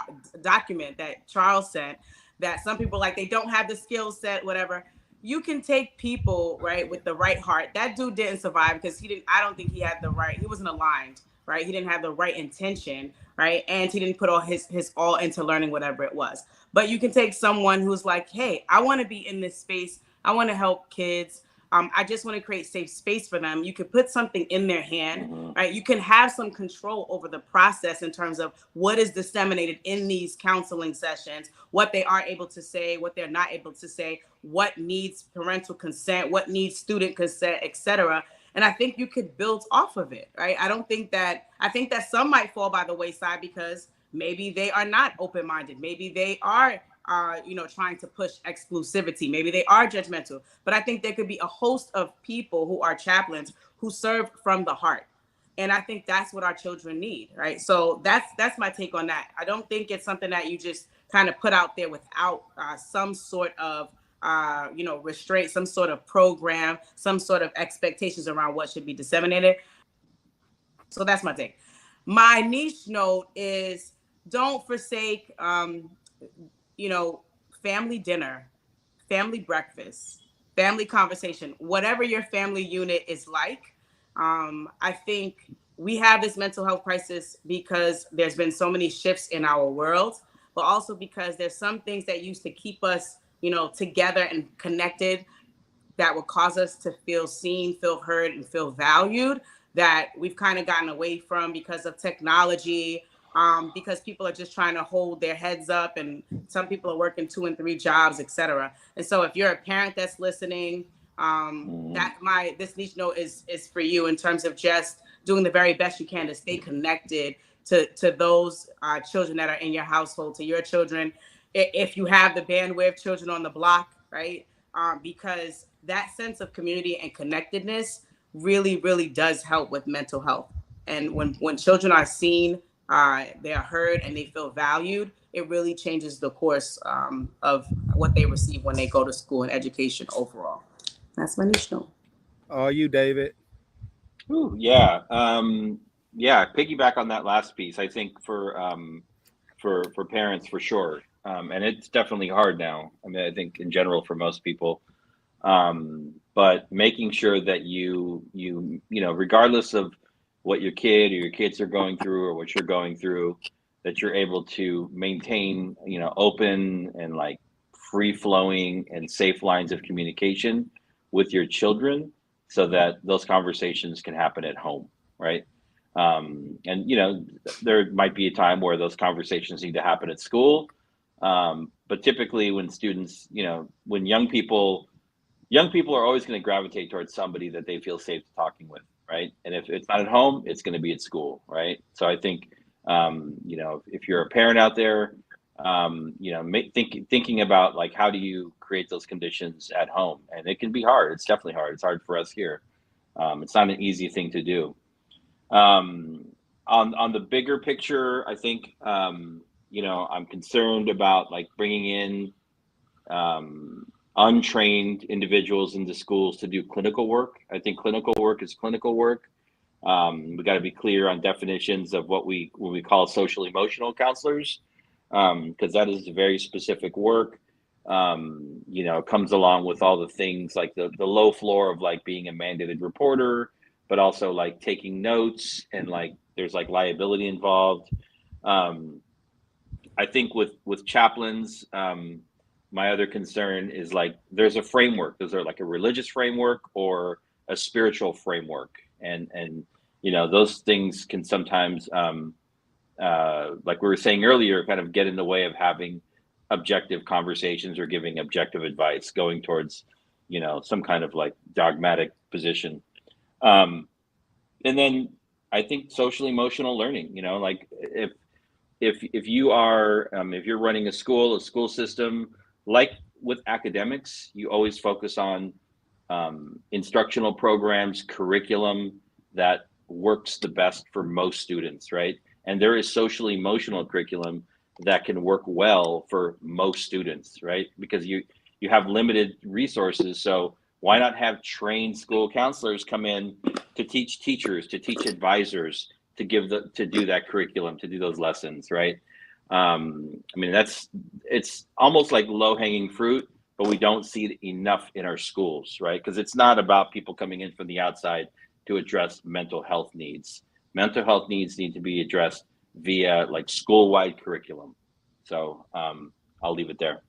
document that Charles sent, that some people like, they don't have the skill set, whatever. You can take people, right, with the right heart. That dude didn't survive because I don't think he had the right, he wasn't aligned, right? He didn't have the right intention, right? And he didn't put all his all into learning whatever it was. But you can take someone who's like, hey, I want to be in this space. I want to help kids. I just want to create safe space for them. You could put something in their hand, right? You can have some control over the process in terms of what is disseminated in these counseling sessions, what they are able to say, what they're not able to say, what needs parental consent, what needs student consent, etc. And I think you could build off of it, right? I think that some might fall by the wayside because maybe they are not open-minded. Maybe they are trying to push exclusivity. Maybe they are judgmental, but I think there could be a host of people who are chaplains who serve from the heart. And I think that's what our children need, right? So that's my take on that. I don't think it's something that you just kind of put out there without some sort of, restraint, some sort of program, some sort of expectations around what should be disseminated. So that's my take. My niche note is, don't forsake, family dinner, family breakfast, family conversation, whatever your family unit is like. I think we have this mental health crisis because there's been so many shifts in our world, but also because there's some things that used to keep us, together and connected that would cause us to feel seen, feel heard, and feel valued, that we've kind of gotten away from because of technology, because people are just trying to hold their heads up, and some people are working 2 and 3 jobs, etc. And so if you're a parent that's listening, this niche note is for you in terms of just doing the very best you can to stay connected to those children that are in your household, to your children, if you have the bandwidth, children on the block, right? Because that sense of community and connectedness really, really does help with mental health. And when children are seen, they are heard and they feel valued, it really changes the course of what they receive when they go to school and education overall. That's my niche note. Are you, David? Ooh, yeah. Piggyback on that last piece. I think for parents, for sure, and it's definitely hard now. I mean, I think in general for most people, but making sure that you know, regardless of what your kid or your kids are going through or what you're going through, that you're able to maintain, you know, open and like free flowing and safe lines of communication with your children, so that those conversations can happen at home, right? And you know, there might be a time where those conversations need to happen at school, but typically when students, you know, when young people are always going to gravitate towards somebody that they feel safe talking with, right? And if it's not at home, it's going to be at school, right? So I think, you know, if you're a parent out there, you know, thinking about like, how do you create those conditions at home? And it can be hard. It's definitely hard. It's hard for us here. It's not an easy thing to do. On the bigger picture, I think, you know, I'm concerned about like bringing in untrained individuals into schools to do clinical work. I think clinical work is clinical work. We got to be clear on definitions of what we call social emotional counselors, because that is very specific work. You know, it comes along with all the things like the low floor of like being a mandated reporter, but also like taking notes, and like there's like liability involved. I think with chaplains, my other concern is like there's a framework. Is there like a religious framework or a spiritual framework? And you know, those things can sometimes, like we were saying earlier, kind of get in the way of having objective conversations or giving objective advice, going towards, you know, some kind of like dogmatic position. And then I think social emotional learning, you know, like if you are, if you're running a school system, like with academics, you always focus on instructional programs, curriculum that works the best for most students, right? And there is social emotional curriculum that can work well for most students, right? Because you have limited resources. So why not have trained school counselors come in to teach teachers, to teach advisors, to do that curriculum, to do those lessons, right? I mean, it's almost like low-hanging fruit, but we don't see it enough in our schools, right? Because it's not about people coming in from the outside to address mental health needs. Mental health needs need to be addressed via like school-wide curriculum. So I'll leave it there.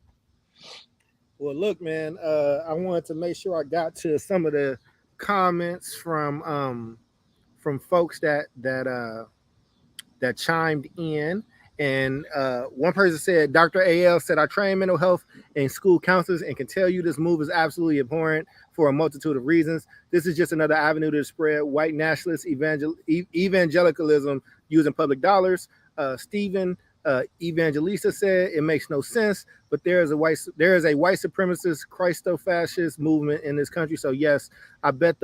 Well, look, man, I wanted to make sure I got to some of the comments from folks that chimed in. And one person said, Dr. AL said, I train mental health and school counselors and can tell you this move is absolutely abhorrent for a multitude of reasons. This is just another avenue to spread white nationalist evangelicalism using public dollars. Stephen Evangelista said it makes no sense, but there is a white supremacist Christo-fascist movement in this country. So yes, I bet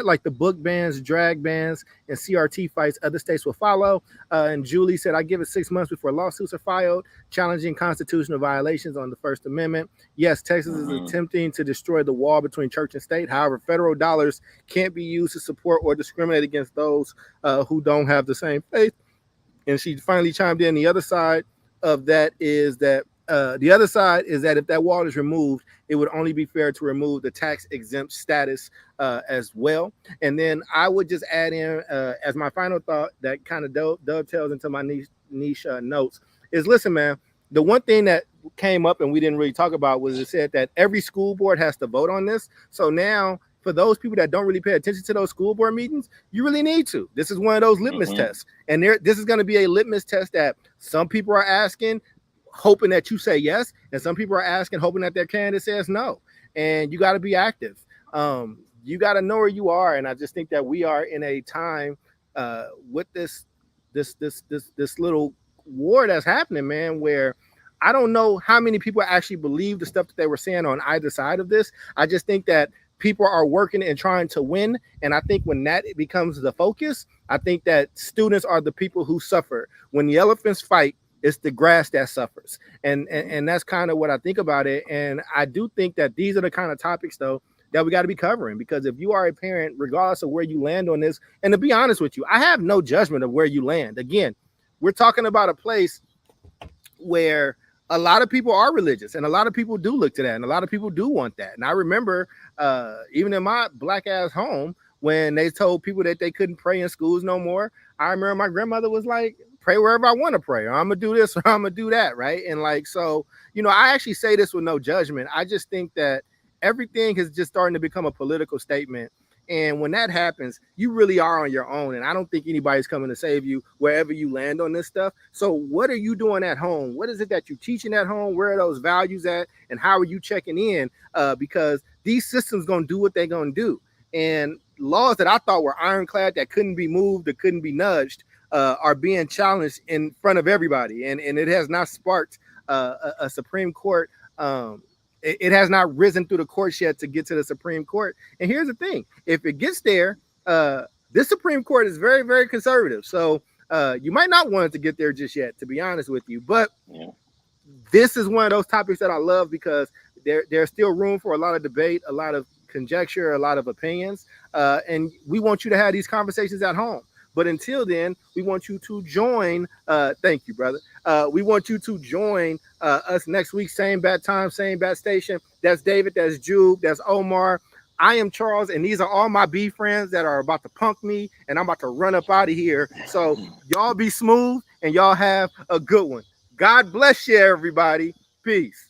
like the book bans, drag bans, and CRT fights, other states will follow. And Julie said, I give it 6 months before lawsuits are filed, challenging constitutional violations on the First Amendment. Yes, Texas is attempting to destroy the wall between church and state. However, federal dollars can't be used to support or discriminate against those who don't have the same faith. And she finally chimed in. The other side of that is that if that wall is removed, it would only be fair to remove the tax exempt status as well. And then I would just add in as my final thought that kind of dovetails into my niche notes is, listen, man, the one thing that came up and we didn't really talk about was it said that every school board has to vote on this. So now for those people that don't really pay attention to those school board meetings, you really need to. This is one of those litmus tests. And this is going to be a litmus test that some people are asking, hoping that you say yes, and some people are asking, hoping that their candidate says no. And you got to be active. You got to know where you are. And I just think that we are in a time with this little war that's happening, man, where I don't know how many people actually believe the stuff that they were saying on either side of this. I just think that people are working and trying to win. And I think when that becomes the focus, I think that students are the people who suffer. When the elephants fight, it's the grass that suffers. And that's kind of what I think about it. And I do think that these are the kind of topics, though, that we got to be covering, because if you are a parent, regardless of where you land on this, and to be honest with you, I have no judgment of where you land. Again, we're talking about a place where a lot of people are religious, and a lot of people do look to that, and a lot of people do want that. And I remember even in my black ass home, when they told people that they couldn't pray in schools no more, I remember my grandmother was like, pray wherever I want to pray, or I'm gonna do this or I'm gonna do that, right? And like, so, you know, I actually say this with no judgment. I just think that everything is just starting to become a political statement. And when that happens, you really are on your own. And I don't think anybody's coming to save you wherever you land on this stuff. So what are you doing at home? What is it that you're teaching at home? Where are those values at? And how are you checking in? Because these systems going to do what they're going to do. And laws that I thought were ironclad, that couldn't be moved, that couldn't be nudged, are being challenged in front of everybody. And it has not sparked a Supreme Court it has not risen through the courts yet to get to the Supreme Court. And here's the thing. If it gets there, this Supreme Court is very, very conservative. So you might not want it to get there just yet, to be honest with you. But this is one of those topics that I love, because there's still room for a lot of debate, a lot of conjecture, a lot of opinions. And we want you to have these conversations at home. But until then, we want you to join. Thank you, brother. We want you to join us next week. Same bat time, same bat station. That's David. That's Jube. That's Omar. I am Charles. And these are all my B friends that are about to punk me. And I'm about to run up out of here. So y'all be smooth and y'all have a good one. God bless you, everybody. Peace.